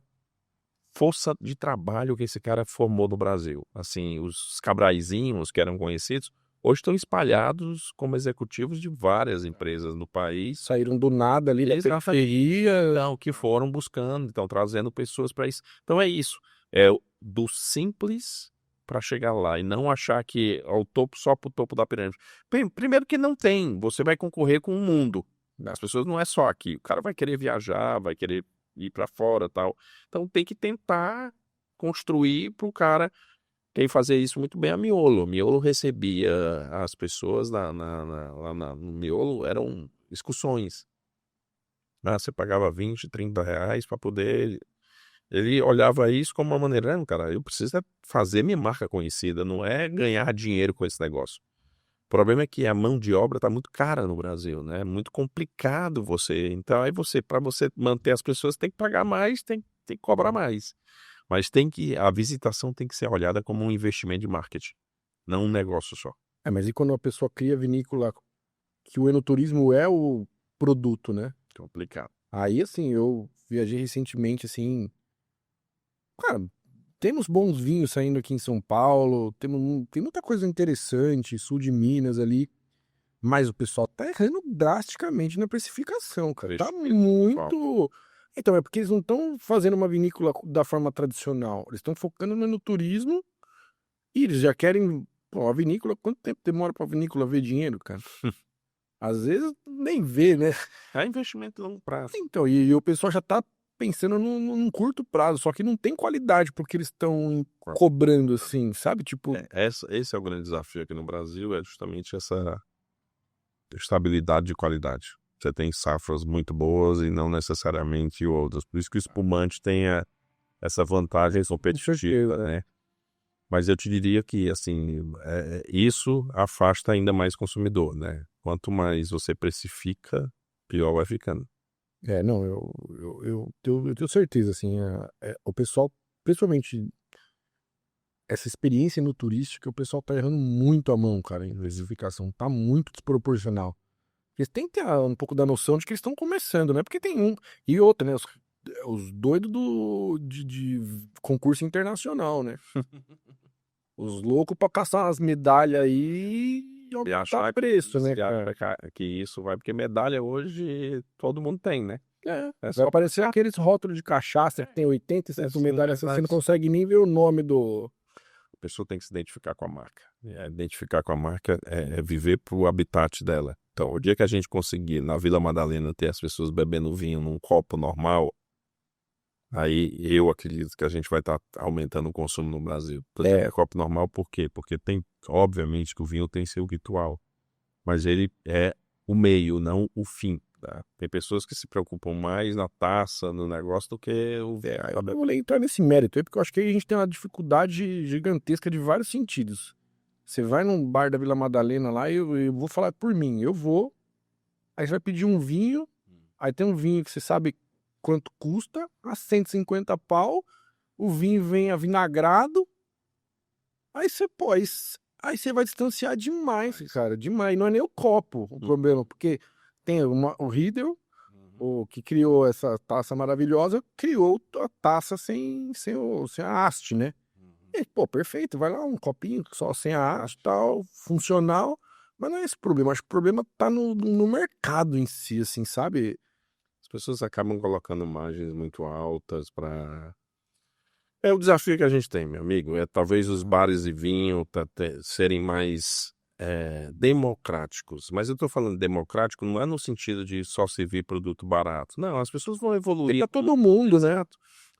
força de trabalho que esse cara formou no Brasil. Assim, os Cabraizinhos, que eram conhecidos, hoje estão espalhados como executivos de várias empresas no país. Saíram do nada ali, da periferia. Não, que foram buscando, estão trazendo pessoas para isso. Então é isso, é do simples para chegar lá e não achar que ao topo, só para o topo da pirâmide. Primeiro que não tem, você vai concorrer com o mundo. As pessoas não é só aqui, o cara vai querer viajar, vai querer ir para fora, tal. Então tem que tentar construir para o cara. Quem fazia isso muito bem é a Miolo. Miolo recebia as pessoas lá no Miolo, eram excursões. Você pagava 20, 30 reais para poder... Ele olhava isso como uma maneira, não, cara, eu preciso fazer minha marca conhecida, não é ganhar dinheiro com esse negócio. O problema é que a mão de obra está muito cara no Brasil, né? É muito complicado você. Então, aí para você manter as pessoas, tem que pagar mais, tem que cobrar mais. Mas a visitação tem que ser olhada como um investimento de marketing, não um negócio só. Mas e quando a pessoa cria vinícola que o enoturismo é o produto, né? Complicado. Aí, assim, eu viajei recentemente, assim, cara, temos bons vinhos saindo aqui em São Paulo, tem muita coisa interessante, sul de Minas ali, mas o pessoal tá errando drasticamente na precificação, cara. Tá muito. Então, é porque eles não estão fazendo uma vinícola da forma tradicional, eles estão focando no turismo e eles já querem. Pô, a vinícola, quanto tempo demora pra vinícola ver dinheiro, cara? Às vezes nem vê, né? É investimento a longo prazo. Então, e o pessoal já tá pensando num curto prazo, só que não tem qualidade porque eles estão cobrando assim, sabe? Tipo, Esse é o grande desafio aqui no Brasil, é justamente essa estabilidade de qualidade. Você tem safras muito boas e não necessariamente outras. Por isso que o espumante tem essa vantagem competitiva, né? Mas eu te diria que, assim, isso afasta ainda mais o consumidor, né? Quanto mais você precifica, pior vai ficando. não, eu tenho certeza, assim, o pessoal, principalmente essa experiência no turístico, o pessoal tá errando muito a mão, cara, em diversificação, tá muito desproporcional. Eles têm que ter um pouco da noção de que eles estão começando, né? Porque tem um e outro, né? Os doidos de concurso internacional, né? Os loucos pra caçar as medalhas aí e aumentar preço, né, cara? Que isso vai, porque medalha hoje todo mundo tem, né? Vai aparecer aqueles rótulos de cachaça que tem 87 medalhas, você não consegue nem ver o nome do. A pessoa tem que se identificar com a marca. Identificar com a marca é viver pro habitat dela. Então, o dia que a gente conseguir, na Vila Madalena, ter as pessoas bebendo vinho num copo normal, aí eu acredito que a gente vai estar aumentando o consumo no Brasil. Copo normal, por quê? Porque tem, obviamente, que o vinho tem seu ritual, mas ele é o meio, não o fim. Tá? Tem pessoas que se preocupam mais na taça, no negócio, do que o vinho. Eu não vou entrar nesse mérito aí, porque eu acho que aí a gente tem uma dificuldade gigantesca de vários sentidos. Você vai num bar da Vila Madalena lá e eu vou falar por mim, eu vou, aí você vai pedir um vinho, aí tem um vinho que você sabe quanto custa, a 150 pau, o vinho vem avinagrado, aí você, pô, aí você vai distanciar demais, cara, demais. Não é nem o copo o problema, porque tem o Riedel, o que criou essa taça maravilhosa, criou a taça sem a haste, né? E, pô, perfeito, vai lá um copinho só sem a haste, tal, funcional, mas não é esse o problema. Acho que o problema tá no mercado em si, assim, sabe? As pessoas acabam colocando margens muito altas para. É o desafio que a gente tem, meu amigo. É talvez os bares de vinho serem mais democráticos. Mas eu tô falando democrático não é no sentido de só servir produto barato. Não, as pessoas vão evoluir. Pra todo mundo, né?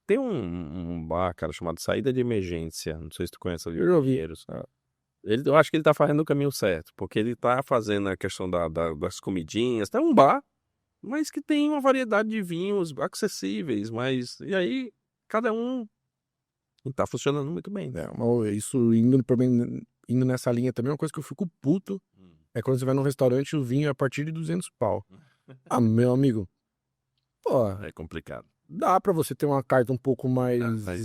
Tem um bar, cara, chamado Saída de Emergência. Não sei se tu conhece ali. Eu já ouvi. Eu acho que ele tá fazendo o caminho certo, porque ele tá fazendo a questão das comidinhas. Tem um bar, mas que tem uma variedade de vinhos acessíveis, mas e aí cada um tá funcionando muito bem. Isso indo nessa linha também, uma coisa que eu fico puto é quando você vai num restaurante e o vinho é a partir de 200 pau. Ah, meu amigo, pô, É complicado. dá pra você ter uma carta um pouco mais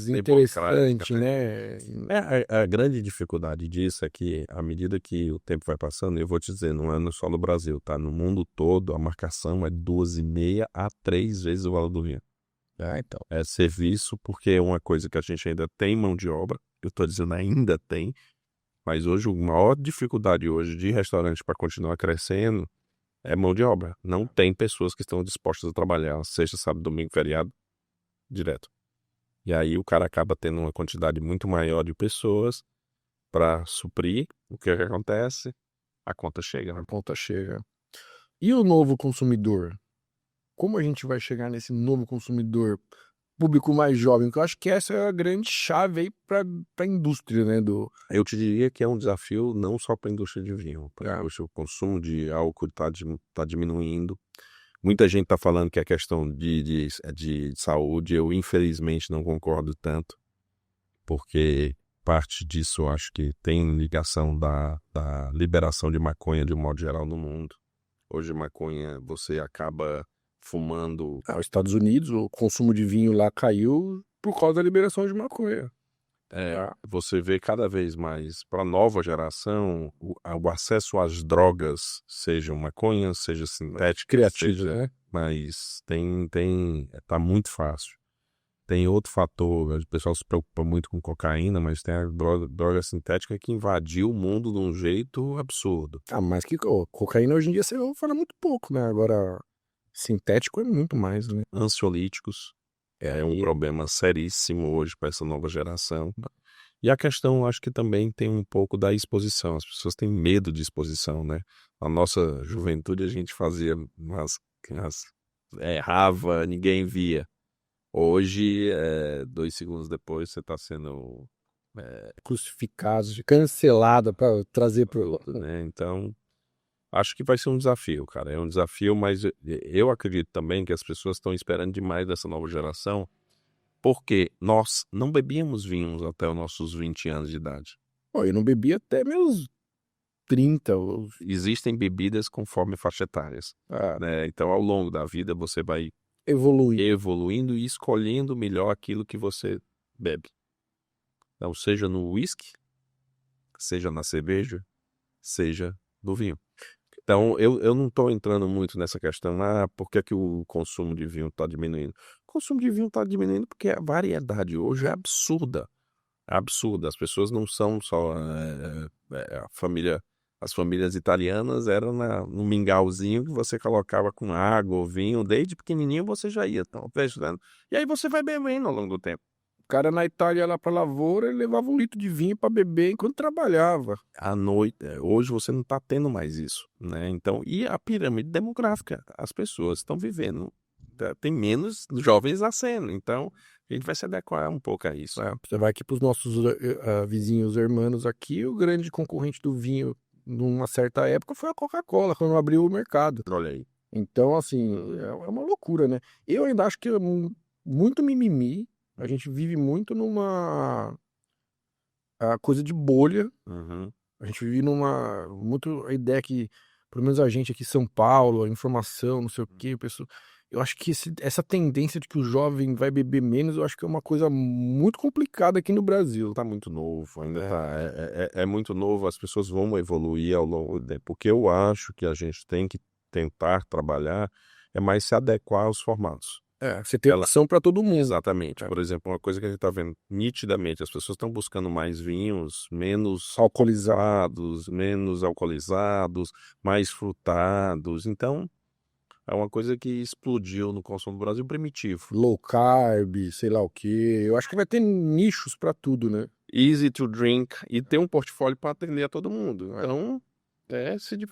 interessante, né? A grande dificuldade disso é que, à medida que o tempo vai passando, eu vou te dizer, não é só no Brasil, tá? No mundo todo, a marcação é 2,5 a 3 vezes o valor do vinho. Então. É serviço, porque é uma coisa que a gente ainda tem mão de obra. Eu tô dizendo ainda tem, mas hoje a maior dificuldade hoje de restaurante para continuar crescendo é mão de obra. Não tem pessoas que estão dispostas a trabalhar sexta, sábado, domingo, feriado, direto. E aí o cara acaba tendo uma quantidade muito maior de pessoas para suprir. O que acontece? A conta chega, né? A conta chega. E o novo consumidor? Como a gente vai chegar nesse novo consumidor, público mais jovem? Porque eu acho que essa é a grande chave aí para a indústria, né? Eu te diria que é um desafio não só para a indústria de vinho. O consumo de álcool tá diminuindo. Muita gente está falando que é questão de saúde. Eu, infelizmente, não concordo tanto, porque parte disso eu acho que tem ligação da liberação de maconha de um modo geral no mundo. Hoje, maconha, você acaba fumando. Os Estados Unidos, o consumo de vinho lá caiu por causa da liberação de maconha. Você vê cada vez mais para a nova geração o acesso às drogas, seja maconha, seja sintética, Criativa, né? mas tá muito fácil. Tem outro fator, o pessoal se preocupa muito com cocaína, mas tem a droga sintética que invadiu o mundo de um jeito absurdo. Mas que cocaína hoje em dia você fala muito pouco, né? Agora, sintético é muito mais, né? Ansiolíticos é um problema seríssimo hoje para essa nova geração. E a questão, acho que também tem um pouco da exposição. As pessoas têm medo de exposição, né? Na nossa juventude a gente fazia errava, ninguém via. Hoje, 2 segundos depois, você está sendo Crucificado, cancelado para trazer pro. né? Então, acho que vai ser um desafio, cara. É um desafio, mas eu acredito também que as pessoas estão esperando demais dessa nova geração, porque nós não bebíamos vinhos até os nossos 20 anos de idade. Eu não bebi até meus 30. Existem bebidas conforme faixa etárias, né? Então, ao longo da vida, você vai evoluindo e escolhendo melhor aquilo que você bebe. Então, seja no whisky, seja na cerveja, seja no vinho. Então, eu não estou entrando muito nessa questão, por que que o consumo de vinho está diminuindo? O consumo de vinho está diminuindo porque a variedade hoje é absurda. É absurda. As pessoas não são só as famílias italianas eram no mingauzinho que você colocava com água ou vinho, desde pequenininho você já ia, e aí você vai bebendo ao longo do tempo. O cara na Itália ia lá pra lavoura, ele levava 1 litro de vinho para beber enquanto trabalhava. À noite, hoje você não está tendo mais isso, né? Então, e a pirâmide demográfica, as pessoas estão vivendo, tem menos jovens nascendo, então a gente vai se adequar um pouco a isso. Você vai aqui para os nossos vizinhos hermanos aqui, o grande concorrente do vinho numa certa época foi a Coca-Cola, quando abriu o mercado. Olha aí. Então, assim, é uma loucura, né? Eu ainda acho que é muito mimimi. A gente vive muito numa coisa de bolha. A gente vive muito a ideia que, pelo menos a gente aqui em São Paulo, a informação, não sei o quê, eu acho que essa tendência de que o jovem vai beber menos, eu acho que é uma coisa muito complicada aqui no Brasil. Tá muito novo, ainda é muito novo, as pessoas vão evoluir ao longo do tempo. Porque eu acho que a gente tem que tentar trabalhar mais se adequar aos formatos. Você tem opção para todo mundo. Exatamente. Por exemplo, uma coisa que a gente está vendo nitidamente, as pessoas estão buscando mais vinhos, menos alcoolizados, mais frutados. Então, é uma coisa que explodiu no consumo do Brasil primitivo. Low carb, sei lá o quê. Eu acho que vai ter nichos para tudo, né? Easy to drink e ter um portfólio para atender a todo mundo. Então,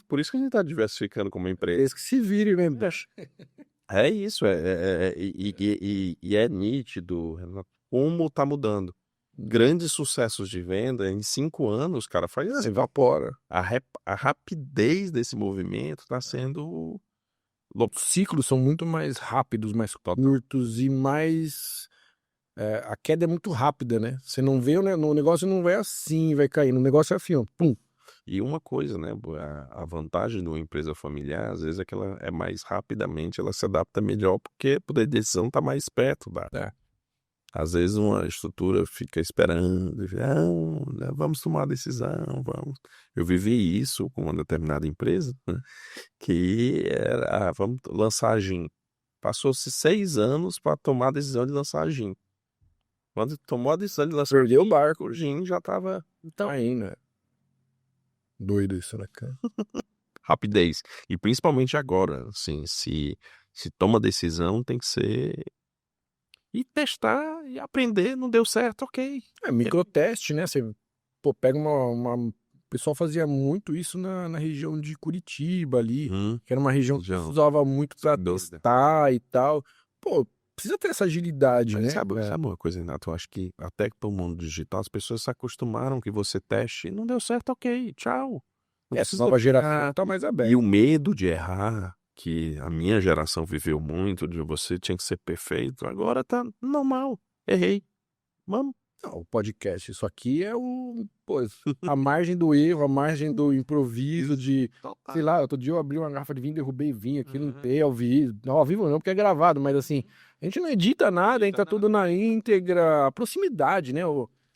por isso que a gente está diversificando como empresa. Eles que se virem, né? É isso, e é nítido, Renato, como tá mudando. Grandes sucessos de venda em 5 anos, cara, Evapora. A rapidez desse movimento tá sendo... Os ciclos são muito mais rápidos, mais curtos e mais... a queda é muito rápida, né? Você não vê, o negócio não vai assim, vai caindo. O negócio é assim, ó, pum. E uma coisa, né? A vantagem de uma empresa familiar, às vezes, é que ela é mais rapidamente, ela se adapta melhor, porque o poder de decisão está mais perto Às vezes uma estrutura fica esperando, vamos tomar a decisão, vamos. Eu vivi isso com uma determinada empresa, né? Que era, vamos lançar a gin. Passou-se 6 anos para tomar a decisão de lançar a gin. Quando tomou a decisão de lançar Perdeu o barco, o gin já estava... Então, ainda. Doido isso, né, cara? Rapidez. E principalmente agora, assim, se toma decisão, tem que ser... E testar e aprender, não deu certo, ok. Microteste, né? Você pega O pessoal fazia muito isso na região de Curitiba ali, que era uma região que usava muito pra testar e tal. Precisa ter essa agilidade, né? Sabe uma coisa, Renato? Eu acho que até que pro mundo digital as pessoas se acostumaram que você teste e não deu certo, ok, tchau. Essa nova geração tá mais aberta. E o medo de errar, que a minha geração viveu muito, de você tinha que ser perfeito, agora tá normal. Errei. Vamos. Não, o podcast, isso aqui é a margem do erro, a margem do improviso, sei lá, outro dia eu abri uma garrafa de vinho, derrubei vinho aqui, limpei ao vivo. Não, ao vivo não, porque é gravado, mas assim, a gente não edita nada, a gente tá tudo na íntegra, a proximidade, né?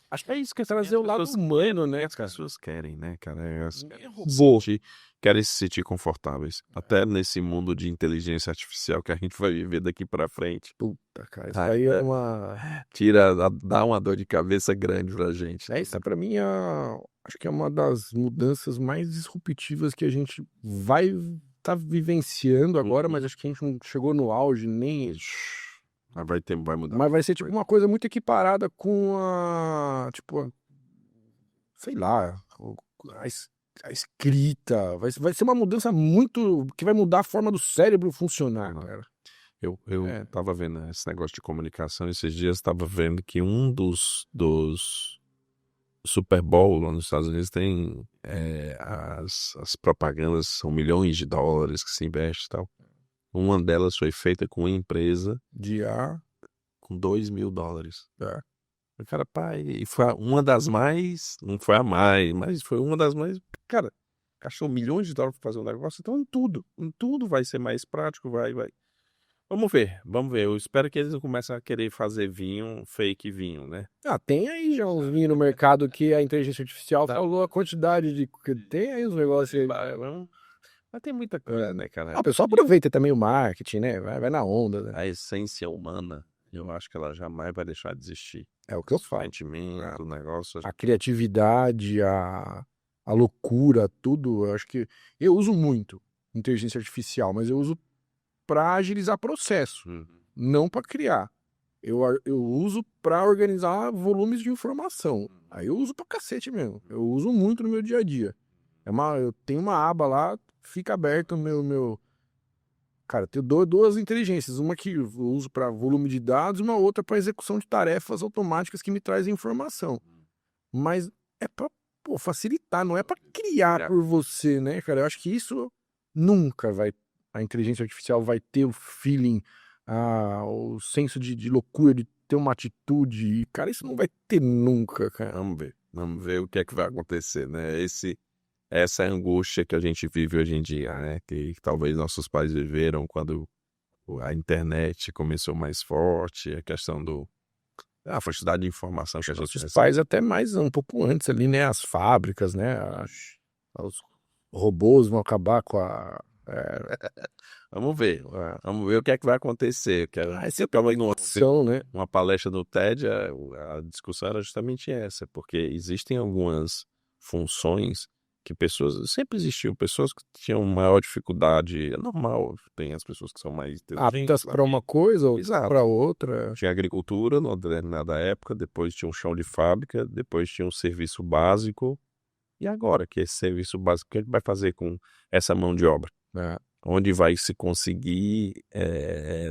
Acho que é isso que Trazer o lado humano, né, as cara? pessoas querem, né, cara? Ninguém é robô. Querem se sentir confortáveis. Até nesse mundo de inteligência artificial que a gente vai viver daqui pra frente. Puta, cara, isso aí é uma... Dá uma dor de cabeça grande pra gente. É isso, pra mim, acho que é uma das mudanças mais disruptivas que a gente vai tá vivenciando agora, mas acho que a gente não chegou no auge nem... Mas vai mudar. Mas vai ser tipo uma coisa muito equiparada com sei lá, a escrita. Vai ser uma mudança muito... que vai mudar a forma do cérebro funcionar, cara. Eu tava vendo esse negócio de comunicação esses dias, tava vendo que um dos Super Bowl lá nos Estados Unidos tem as propagandas, são milhões de dólares que se investe e tal. Uma delas foi feita com uma empresa com $2.000. O cara, pai, e foi uma das mais, não foi a mais, mas foi uma das mais, cara, gastou milhões de dólares pra fazer um negócio, então em tudo vai ser mais prático, vai. Vamos ver. Eu espero que eles não comecem a querer fazer fake vinho, né? Tem aí já uns vinhos no mercado que a inteligência artificial falou a quantidade de... Tem aí uns negócios aí. Mas tem muita coisa, né, cara? O pessoal aproveita também o marketing, né? Vai na onda, né? A essência humana, eu acho que ela jamais vai deixar de existir. É o que eu falo. Sentimento, o negócio. A criatividade, a loucura, tudo. Eu acho que eu uso muito inteligência artificial, mas eu uso para agilizar processo, não para criar. Eu uso para organizar volumes de informação. Aí eu uso pra cacete mesmo. Eu uso muito no meu dia a dia. Eu tenho uma aba lá, fica aberto o meu... Cara, eu tenho duas inteligências. Uma que eu uso para volume de dados e uma outra para execução de tarefas automáticas que me trazem informação. Mas é para facilitar, não é para criar por você, né, cara? Eu acho que isso nunca vai... A inteligência artificial vai ter o feeling, o senso de loucura, de ter uma atitude. E, cara, isso não vai ter nunca, cara. Vamos ver o que é que vai acontecer, né? Essa é a angústia que a gente vive hoje em dia, né? Que talvez nossos pais viveram quando a internet começou mais forte, a questão a quantidade de informação que a gente Nossos recebe. pais até um pouco antes ali, né? As fábricas, né? Os robôs vão acabar com a... Vamos ver o que é que vai acontecer. Essa é uma opção, né? Uma palestra no TED, a discussão era justamente essa, porque existem algumas funções que sempre existiam, pessoas que tinham maior dificuldade, é normal, tem as pessoas que são mais aptas para uma coisa ou para outra. Tinha agricultura numa determinada época, depois tinha um chão de fábrica, depois tinha um serviço básico, e agora que esse serviço básico, o que a gente vai fazer com essa mão de obra? Onde vai se conseguir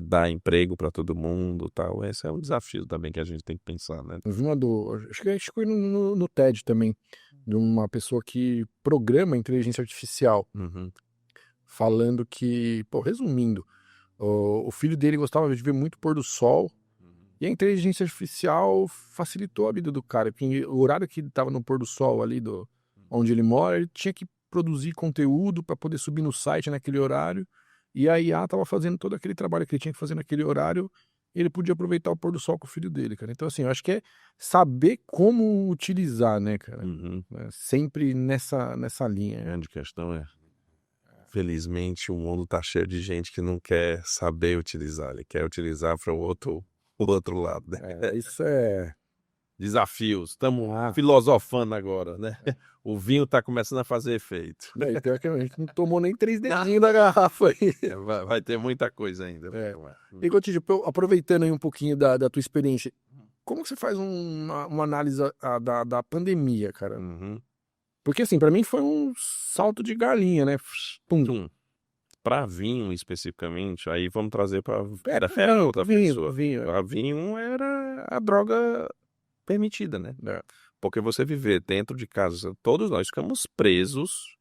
dar emprego para todo mundo, tal? Esse é um desafio também que a gente tem que pensar, né? Eu vi acho que foi no TED também, de uma pessoa que programa inteligência artificial, falando que, resumindo, o filho dele gostava de ver muito pôr do sol, e a inteligência artificial facilitou a vida do cara, porque o horário que ele estava no pôr do sol ali onde ele mora, ele tinha que produzir conteúdo para poder subir no site naquele horário, e a IA estava fazendo todo aquele trabalho que ele tinha que fazer naquele horário, e ele podia aproveitar o pôr do sol com o filho dele, cara. Então, assim, eu acho que é saber como utilizar, né, cara? Sempre nessa linha. A grande questão felizmente, o mundo tá cheio de gente que não quer saber utilizar, ele quer utilizar para o outro lado, né? Isso é... Desafios, estamos filosofando agora, né? O vinho tá começando a fazer efeito. Então a gente não tomou nem 3 dedinhos da garrafa aí. Vai ter muita coisa ainda. E, Gotídio, aproveitando aí um pouquinho da tua experiência, como que você faz uma análise da pandemia, cara? Porque, assim, pra mim foi um salto de galinha, né? Pum. Para vinho, especificamente, aí vamos trazer para outra pessoa. A vinho era a droga permitida, né? Porque você viver dentro de casa, todos nós ficamos presos,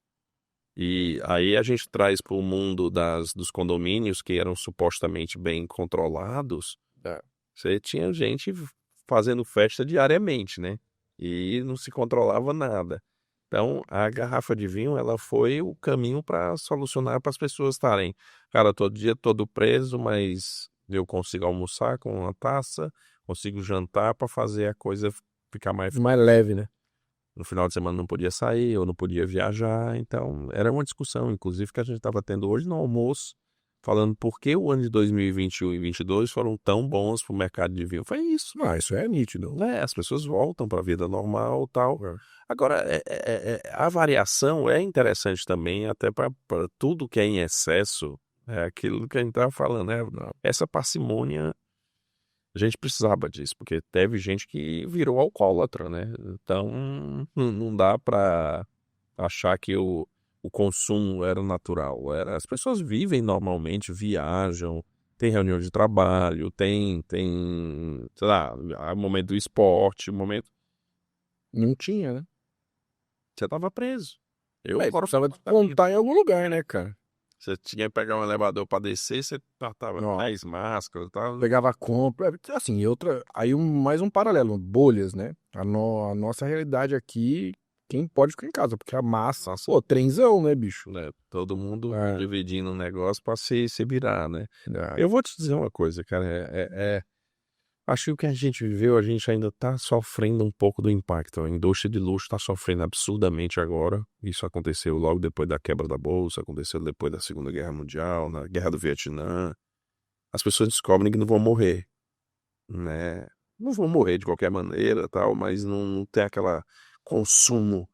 e aí a gente traz para o mundo dos condomínios que eram supostamente bem controlados. Você tinha gente fazendo festa diariamente, né? E não se controlava nada. Então, a garrafa de vinho, ela foi o caminho para solucionar, para as pessoas estarem, cara, todo dia todo preso, mas eu consigo almoçar com uma taça, consigo jantar para fazer a coisa ficar mais leve, né? no final de semana não podia sair, ou não podia viajar, então era uma discussão, inclusive, que a gente estava tendo hoje no almoço, falando por que o ano de 2021 e 2022 foram tão bons para o mercado de vinho. Foi isso. Isso é nítido. As pessoas voltam para a vida normal e tal. É. Agora, a variação é interessante também, até para tudo que é em excesso, é aquilo que a gente estava falando, né? Essa parcimônia, a gente precisava disso, porque teve gente que virou alcoólatra, né? Então, não dá para achar que o consumo era natural. As pessoas vivem normalmente, viajam, tem reunião de trabalho, tem, sei lá, momento do esporte, momento... Não tinha, né? Você tava preso. Eu Mas moro precisava fora da minha. contar em algum lugar, né, cara? Você tinha que pegar um elevador para descer, você tava Ó. mais máscara e tal. Pegava a compra, assim, e outra, aí mais um paralelo, bolhas, né? A nossa realidade aqui, quem pode ficar em casa, porque a massa, Nossa. pô, trenzão, né, bicho? Né? Todo mundo É. dividindo um negócio para se virar, né? É. Eu vou te dizer uma coisa, cara, acho que o que a gente viveu, a gente ainda tá sofrendo um pouco do impacto. A indústria de luxo tá sofrendo absurdamente agora. Isso aconteceu logo depois da quebra da bolsa, aconteceu depois da Segunda Guerra Mundial, na Guerra do Vietnã. As pessoas descobrem que não vão morrer, né? Não vão morrer de qualquer maneira, tal, mas não tem aquela consumo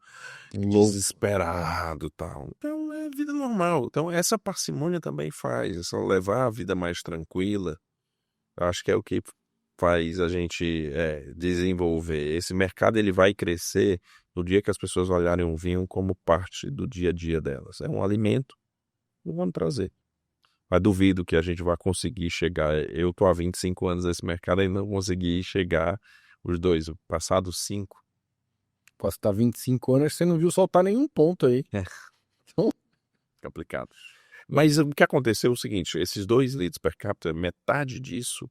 desesperado, tal. Então é vida normal. Então essa parcimônia também faz, é só levar a vida mais tranquila. Acho que é o que faz a gente desenvolver. Esse mercado ele vai crescer no dia que as pessoas olharem o vinho como parte do dia a dia delas. É um alimento, não vamos trazer. Mas duvido que a gente vá conseguir chegar. Eu tô há 25 anos nesse mercado e não consegui chegar os dois. Passados 5. Posso estar 25 anos, você não viu soltar nenhum ponto aí. Complicado. Mas o que aconteceu é o seguinte, esses 2 litros per capita, metade disso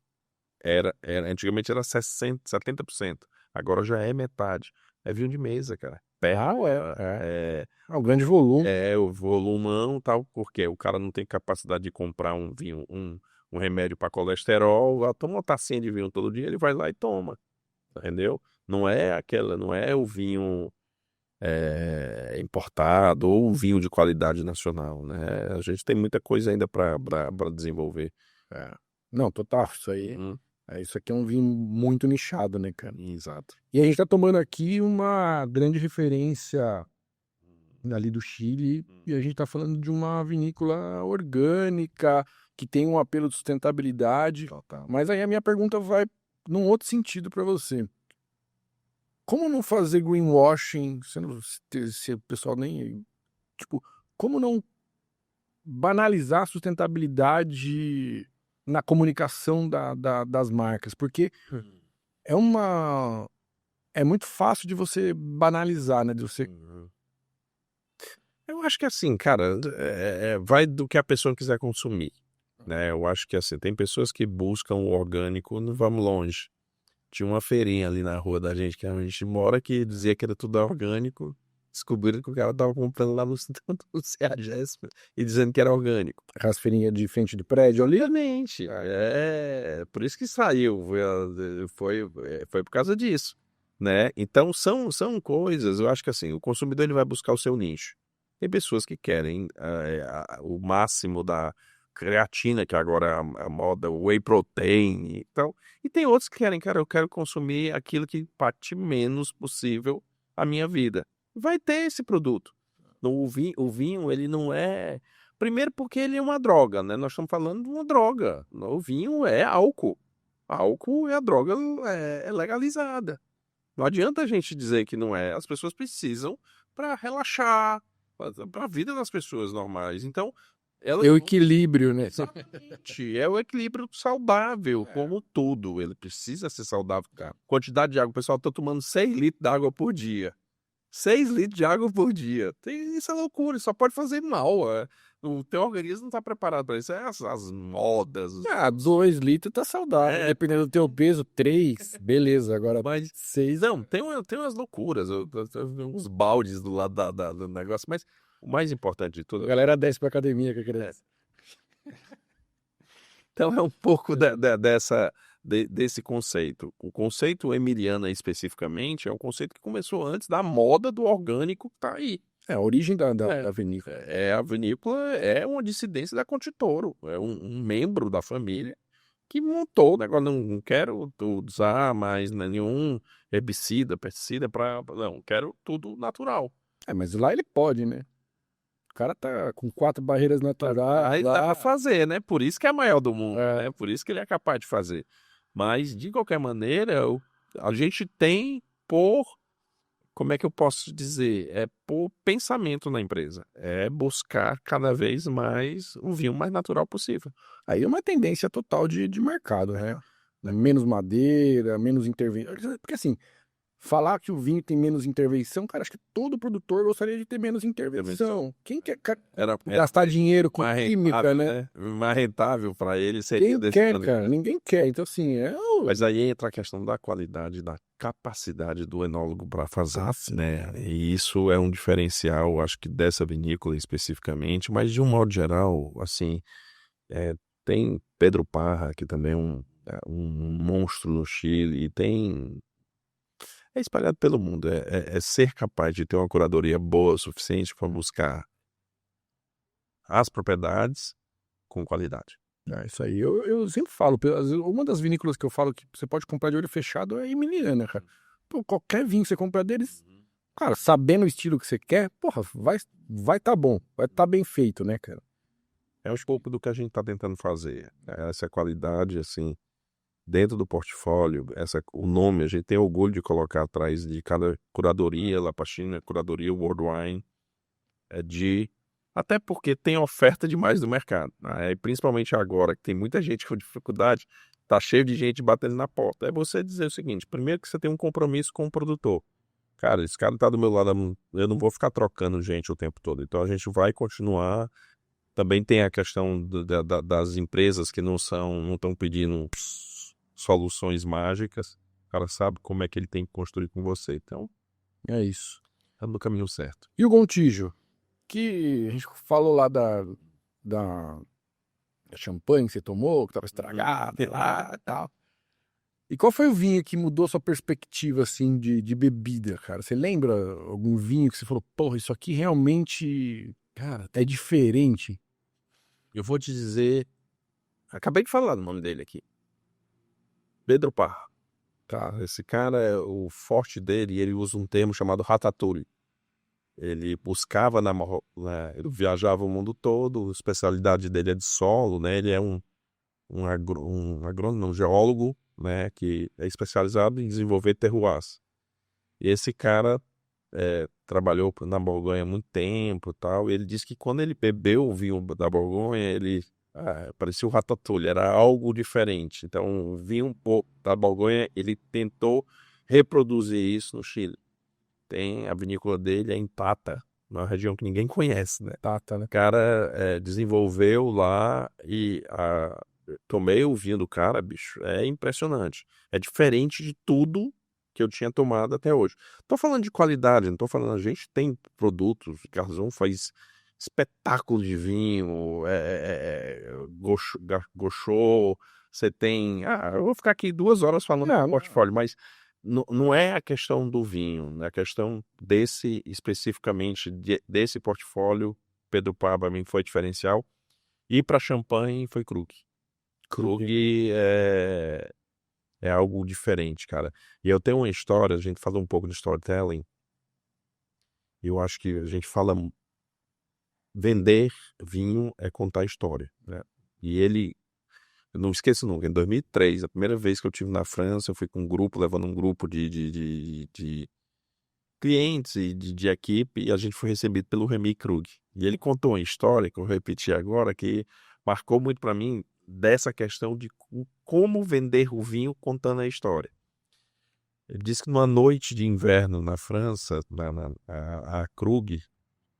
antigamente era 70%. Agora já é metade. É vinho de mesa, cara. O grande volume. O volumão tal, porque o cara não tem capacidade de comprar um vinho, um remédio para colesterol, toma uma tacinha de vinho todo dia, ele vai lá e toma, entendeu? Não é o vinho importado ou o vinho de qualidade nacional, né? A gente tem muita coisa ainda para desenvolver. Não, total, isso aqui é um vinho muito nichado, né, cara? Exato. E a gente tá tomando aqui uma grande referência ali do Chile, e a gente tá falando de uma vinícola orgânica, que tem um apelo de sustentabilidade. Mas aí a minha pergunta vai num outro sentido para você. Como não fazer greenwashing, se o pessoal nem... Tipo, como não banalizar a sustentabilidade na comunicação das marcas? Porque é muito fácil de você banalizar, né? De você... Eu acho que assim, cara, vai do que a pessoa quiser consumir, né? Eu acho que assim, tem pessoas que buscam o orgânico, não vamos longe. Tinha uma feirinha ali na rua da gente, que a gente mora, que dizia que era tudo orgânico. Descobriram que o cara tava comprando lá no CEAGESP e dizendo que era orgânico. As feirinhas de frente do prédio ali? Obviamente. Por isso que saiu. Foi por causa disso, né? Então são coisas, eu acho que assim, o consumidor ele vai buscar o seu nicho. Tem pessoas que querem o máximo da creatina, que agora é a moda, o whey protein e tal. E tem outros que querem, cara, eu quero consumir aquilo que impacte menos possível a minha vida. Vai ter esse produto. O vinho, ele não é... Primeiro porque ele é uma droga, né? Nós estamos falando de uma droga. O vinho é álcool. Álcool é a droga legalizada. Não adianta a gente dizer que não é. As pessoas precisam para relaxar, para a vida das pessoas normais. Então, é o equilíbrio, né? Exatamente. É o equilíbrio saudável, como tudo. Ele precisa ser saudável. Quantidade de água. O pessoal está tomando 6 litros de água por dia. 6 litros de água por dia. Isso é loucura, isso só pode fazer mal. O teu organismo não está preparado para isso. As modas. 2 litros tá saudável. Dependendo do teu peso, 3, beleza. Agora, Mas 6. Não, tem umas loucuras. Uns baldes do lado do negócio. Mas o mais importante de tudo. A galera desce pra academia com a criança. Então é um pouco desse conceito. O conceito Emiliana especificamente é um conceito que começou antes da moda do orgânico que está aí. A origem da É. vinícola. A vinícola é uma dissidência da Conte-Toro, é um membro da família que montou o negócio. Não quero usar mais nenhum herbicida, pesticida, não, quero tudo natural. Mas lá ele pode, né? O cara tá com 4 barreiras naturais Aí dá lá. pra fazer, né? Por isso que é a maior do mundo, É. né? Por isso que ele é capaz de fazer. Mas, de qualquer maneira, a gente tem como é que eu posso dizer? É por pensamento na empresa. É buscar cada vez mais o vinho mais natural possível. Aí é uma tendência total de mercado, né? Menos madeira, menos intervenção. Porque assim, falar que o vinho tem menos intervenção, cara, acho que todo produtor gostaria de ter menos intervenção. Quem quer Era gastar dinheiro com mais química, rentável, né? Mais rentável para ele seria Quem quer, cara? Ninguém quer. Então, assim, Mas aí entra a questão da qualidade, da capacidade do enólogo para fazer, né? E isso é um diferencial, acho que dessa vinícola especificamente, mas de um modo geral, assim, tem Pedro Parra, que também é um monstro no Chile, e é espalhado pelo mundo. É ser capaz de ter uma curadoria boa o suficiente para buscar as propriedades com qualidade. Isso aí. Eu sempre falo, uma das vinícolas que eu falo que você pode comprar de olho fechado é Emiliana, cara. Pô, qualquer vinho que você comprar deles, cara, sabendo o estilo que você quer, porra, vai tá bom, vai tá bem feito, né, cara? É um pouco do que a gente está tentando fazer. Essa qualidade, assim, dentro do portfólio, o nome, a gente tem orgulho de colocar atrás de cada curadoria, La Pachina, curadoria World Wine, até porque tem oferta demais no mercado, né? Principalmente agora, que tem muita gente com dificuldade, tá cheio de gente batendo na porta. É você dizer o seguinte: primeiro que você tem um compromisso com o produtor. Cara, esse cara tá do meu lado, eu não vou ficar trocando gente o tempo todo. Então a gente vai continuar. Também tem a questão das empresas que não estão pedindo soluções mágicas. O cara sabe como é que ele tem que construir com você. Então, É isso. tá no caminho certo. E o Gontijo? Que a gente falou lá da champanhe que você tomou, que tava estragada lá e tal. E qual foi o vinho que mudou sua perspectiva, assim, de bebida, cara? Você lembra algum vinho que você falou, porra, isso aqui realmente, cara, é diferente? Eu vou te dizer, acabei de falar o nome dele aqui. Pedro Parra. Tá, esse cara, o forte dele, ele usa um termo chamado ratatouille. Ele buscava ele viajava o mundo todo, a especialidade dele é de solo, né? Ele é um agrônomo, um geólogo, né? Que é especializado em desenvolver terroirs. E esse cara trabalhou na Borgonha há muito tempo, e tal. E ele disse que quando ele bebeu o vinho da Borgonha, ele parecia o ratatouille, era algo diferente. Então, o vinho da Borgonha, ele tentou reproduzir isso no Chile. Tem a vinícola dele, é em Tata, uma região que ninguém conhece, né? Tata, né? O cara desenvolveu lá e tomei o vinho do cara, bicho, é impressionante. É diferente de tudo que eu tinha tomado até hoje. Tô falando de qualidade, não tô falando, a gente tem produtos, o Garzão faz espetáculo de vinho, Gauchot, você tem, eu vou ficar aqui 2 horas falando do portfólio, mas não é a questão do vinho, é a questão especificamente desse portfólio. Pedro Parra para mim foi diferencial, e para champanhe foi Krug. Krug é algo diferente, cara. E eu tenho uma história, a gente falou um pouco de storytelling, eu acho que a gente fala, vender vinho é contar história, né? E eu não esqueço nunca, em 2003, a primeira vez que eu estive na França, eu fui com um grupo, levando um grupo de clientes e de equipe, e a gente foi recebido pelo Remy Krug. E ele contou uma história, que eu repeti agora, que marcou muito para mim, dessa questão de como vender o vinho contando a história. Ele disse que numa noite de inverno na França, a Krug,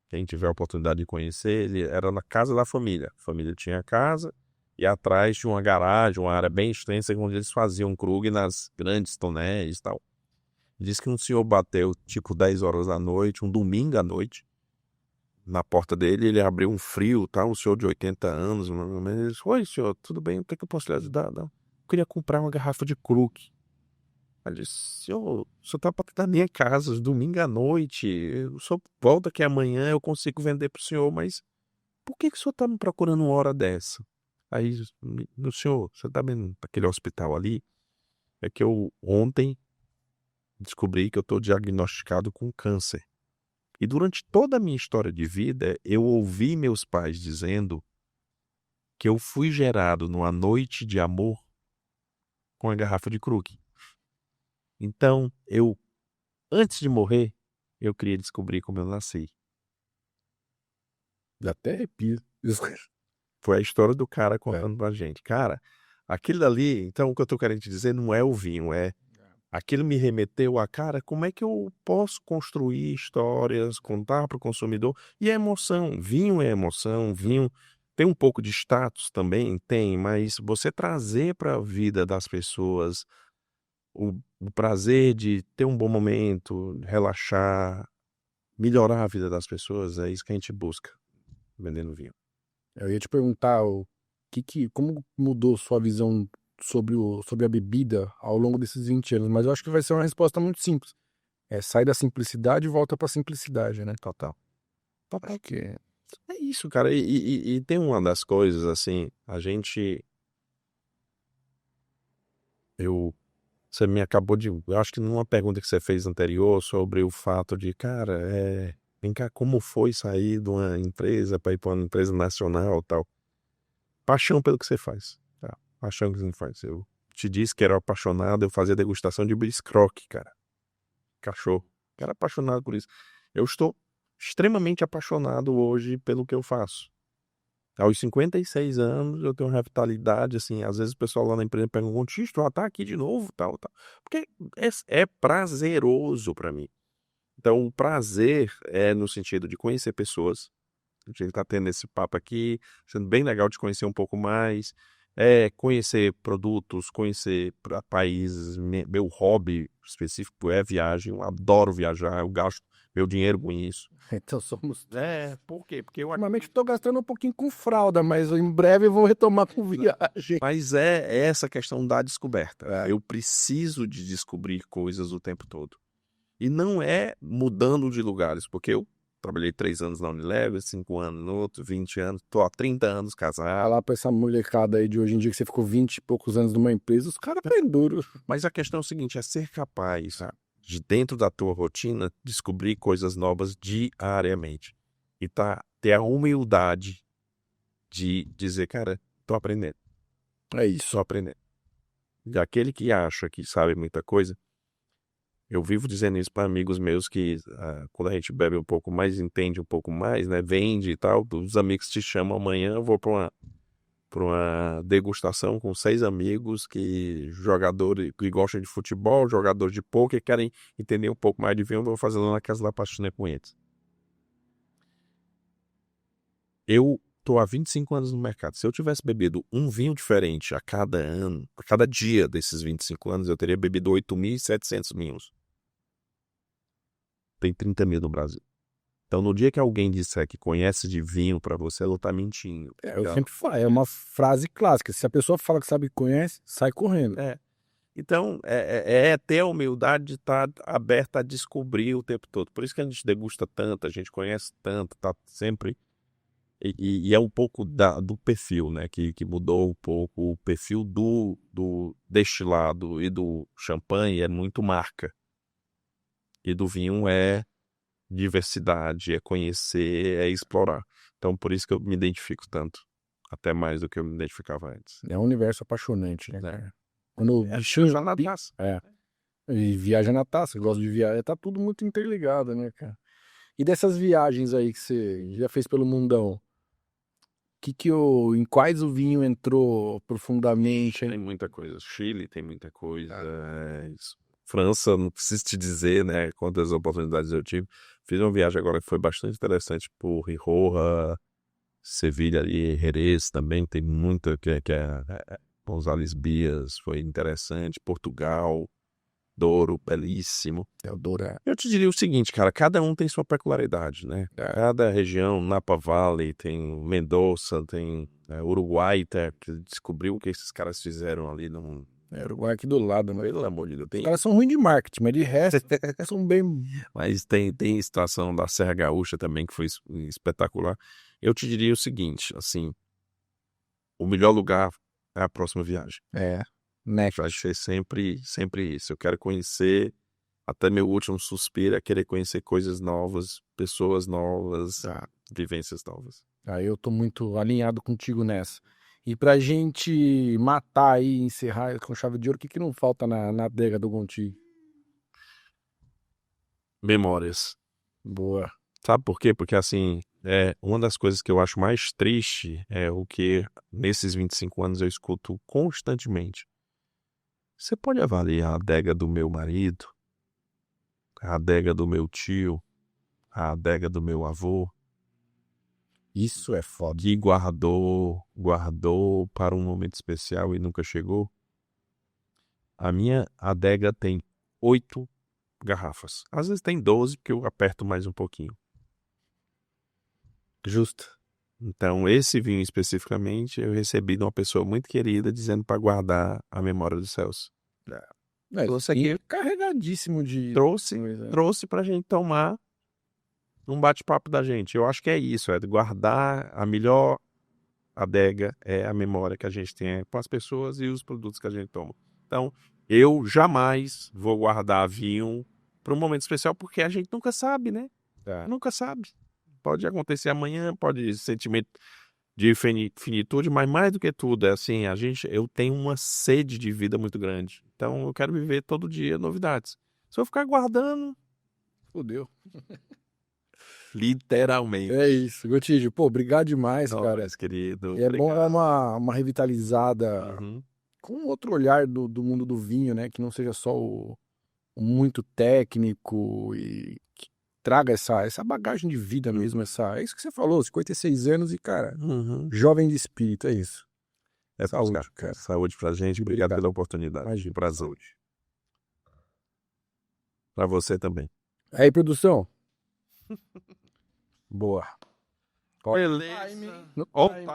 quem tiver a oportunidade de conhecer, ele era na casa da família. A família tinha a casa e atrás tinha uma garagem, uma área bem extensa, onde eles faziam Krug nas grandes tonéis e tal. Diz que um senhor bateu tipo 10 horas da noite, um domingo à noite, na porta dele. Ele abriu um frio, tá? Um senhor de 80 anos, ele disse: oi, senhor, tudo bem? O que é que eu posso lhe ajudar? Não. queria comprar uma garrafa de Krug. Ele disse, senhor, o senhor tá perto da minha casa, domingo à noite, o senhor volta aqui amanhã, eu consigo vender pro senhor, mas por que o senhor tá me procurando uma hora dessa? Aí, meu senhor, você tá vendo aquele hospital ali? É que eu ontem descobri que eu tô diagnosticado com câncer. E durante toda a minha história de vida, eu ouvi meus pais dizendo que eu fui gerado numa noite de amor com a garrafa de Krug. Então, antes de morrer, eu queria descobrir como eu nasci. Dá até arrepio. Foi a história do cara contando pra gente. Cara, aquilo ali, então o que eu tô querendo te dizer não é o vinho, aquilo me remeteu a, cara, como é que eu posso construir histórias, contar para o consumidor? E é emoção, vinho é emoção, vinho tem um pouco de status também, tem, mas você trazer para a vida das pessoas o prazer de ter um bom momento, relaxar, melhorar a vida das pessoas, é isso que a gente busca vendendo vinho. Eu ia te perguntar como mudou sua visão sobre a bebida ao longo desses 20 anos, mas eu acho que vai ser uma resposta muito simples. Sai da simplicidade e volta pra simplicidade, né? Total. Acho que É isso, cara. E tem uma das coisas, assim, você me acabou de. Eu acho que numa pergunta que você fez anterior sobre o fato de, cara, vem cá, como foi sair de uma empresa para ir para uma empresa nacional e tal? Paixão pelo que você faz. Tá? Paixão pelo que você faz. Eu te disse que era apaixonado, eu fazia degustação de biscroque, cara. Cachorro. Eu era apaixonado por isso. Eu estou extremamente apaixonado hoje pelo que eu faço. Aos 56 anos, eu tenho uma vitalidade, assim, às vezes o pessoal lá na empresa pergunta, X, tu tá aqui de novo, tal. Porque é prazeroso para mim. Então, o prazer é no sentido de conhecer pessoas. A gente tá tendo esse papo aqui, sendo bem legal de conhecer um pouco mais, conhecer produtos, conhecer países. Meu hobby específico é viagem, eu adoro viajar, eu gasto meu dinheiro com isso. então somos. Por quê? Porque eu Ultimamente estou gastando um pouquinho com fralda, mas em breve eu vou retomar com viagem. Mas é essa questão da descoberta. Eu preciso de descobrir coisas o tempo todo. E não é mudando de lugares, porque eu trabalhei 3 anos na Unilever, 5 anos no outro, 20 anos, tô há 30 anos casado. Falar pra essa molecada aí de hoje em dia que você ficou 20 e poucos anos numa empresa, os caras bem duros. Mas a questão é o seguinte, é ser capaz, de dentro da tua rotina, descobrir coisas novas diariamente. E ter a humildade de dizer, cara, tô aprendendo. É isso. Tô aprendendo. E aquele que acha que sabe muita coisa, eu vivo dizendo isso para amigos meus que quando a gente bebe um pouco mais, entende um pouco mais, né? Vende e tal. Os amigos te chamam amanhã, eu vou para uma degustação com 6 amigos jogadores que gostam de futebol, jogadores de pôquer, querem entender um pouco mais de vinho, eu vou fazer lá na casa da Pastina com eles. Eu tô há 25 anos no mercado. Se eu tivesse bebido um vinho diferente a cada ano, a cada dia desses 25 anos, eu teria bebido 8.700 vinhos. Tem 30 mil no Brasil. Então, no dia que alguém disser que conhece de vinho pra você, ela tá mentindo. Eu sempre falo, é uma frase clássica. Se a pessoa fala que sabe que conhece, sai correndo. Então, é ter a humildade de estar aberta a descobrir o tempo todo. Por isso que a gente degusta tanto, a gente conhece tanto, tá sempre... E é um pouco do perfil, né? Que mudou um pouco o perfil do destilado e do champanhe é muito marca. E do vinho é diversidade, é conhecer, é explorar. Então, por isso que eu me identifico tanto. Até mais do que eu me identificava antes. É um universo apaixonante, né, cara? Quando viajar na taça. E viaja na taça, gosta de viajar, tá tudo muito interligado, né, cara? E dessas viagens aí que você já fez pelo mundão, em quais o vinho entrou profundamente? Tem muita coisa. Chile tem muita coisa. França, não preciso te dizer, né, quantas oportunidades eu tive. Fiz uma viagem agora que foi bastante interessante por Rioja, Sevilha ali, Jerez também, tem muita que é González Bias, foi interessante. Portugal, Douro, belíssimo. É o Douro. Eu te diria o seguinte, cara, cada um tem sua peculiaridade, né? Cada região, Napa Valley, tem Mendoza, tem Uruguai, descobriu o que esses caras fizeram ali. Uruguai aqui do lado, mas Pelo amor de Deus. os caras são ruins de marketing, mas de resto são bem... Mas tem situação da Serra Gaúcha também que foi espetacular. Eu te diria o seguinte, assim, o melhor lugar é a próxima viagem. Next. Vai ser sempre isso. Eu quero conhecer, até meu último suspiro é querer conhecer coisas novas, pessoas novas, vivências novas. Aí eu tô muito alinhado contigo nessa. E pra gente matar aí, encerrar com chave de ouro, o que não falta na adega do Gontijo? Memórias. Boa. Sabe por quê? Porque, assim, uma das coisas que eu acho mais triste é o que nesses 25 anos eu escuto constantemente. Você pode avaliar a adega do meu marido, a adega do meu tio, a adega do meu avô, Isso é foda. que guardou para um momento especial e nunca chegou? A minha adega tem 8 garrafas. Às vezes tem 12, porque eu aperto mais um pouquinho. Justo. Então, esse vinho especificamente, eu recebi de uma pessoa muito querida dizendo para guardar a memória do Celso. Trouxe aqui carregadíssimo de... Trouxe pra gente tomar um bate-papo da gente. Eu acho que é isso, guardar a melhor adega, é a memória que a gente tem com as pessoas e os produtos que a gente toma. Então, eu jamais vou guardar vinho para um momento especial, porque a gente nunca sabe, né? Nunca sabe. Pode acontecer amanhã, pode sentimento de finitude, mas mais do que tudo, é assim, eu tenho uma sede de vida muito grande. Então, eu quero viver todo dia novidades. Se eu ficar guardando, fodeu. Literalmente. É isso. Gotijo, pô, obrigado demais, cara. Querido. É bom dar uma revitalizada com outro olhar do mundo do vinho, né? Que não seja só o muito técnico e que traga essa bagagem de vida mesmo, é isso que você falou, 56 anos e, cara, jovem de espírito, é isso. Saúde, cara. Saúde pra gente, obrigado pela oportunidade. Imagina. Prazer. Saúde. Pra você também. Aí, produção. Boa. Beleza. No On time. time.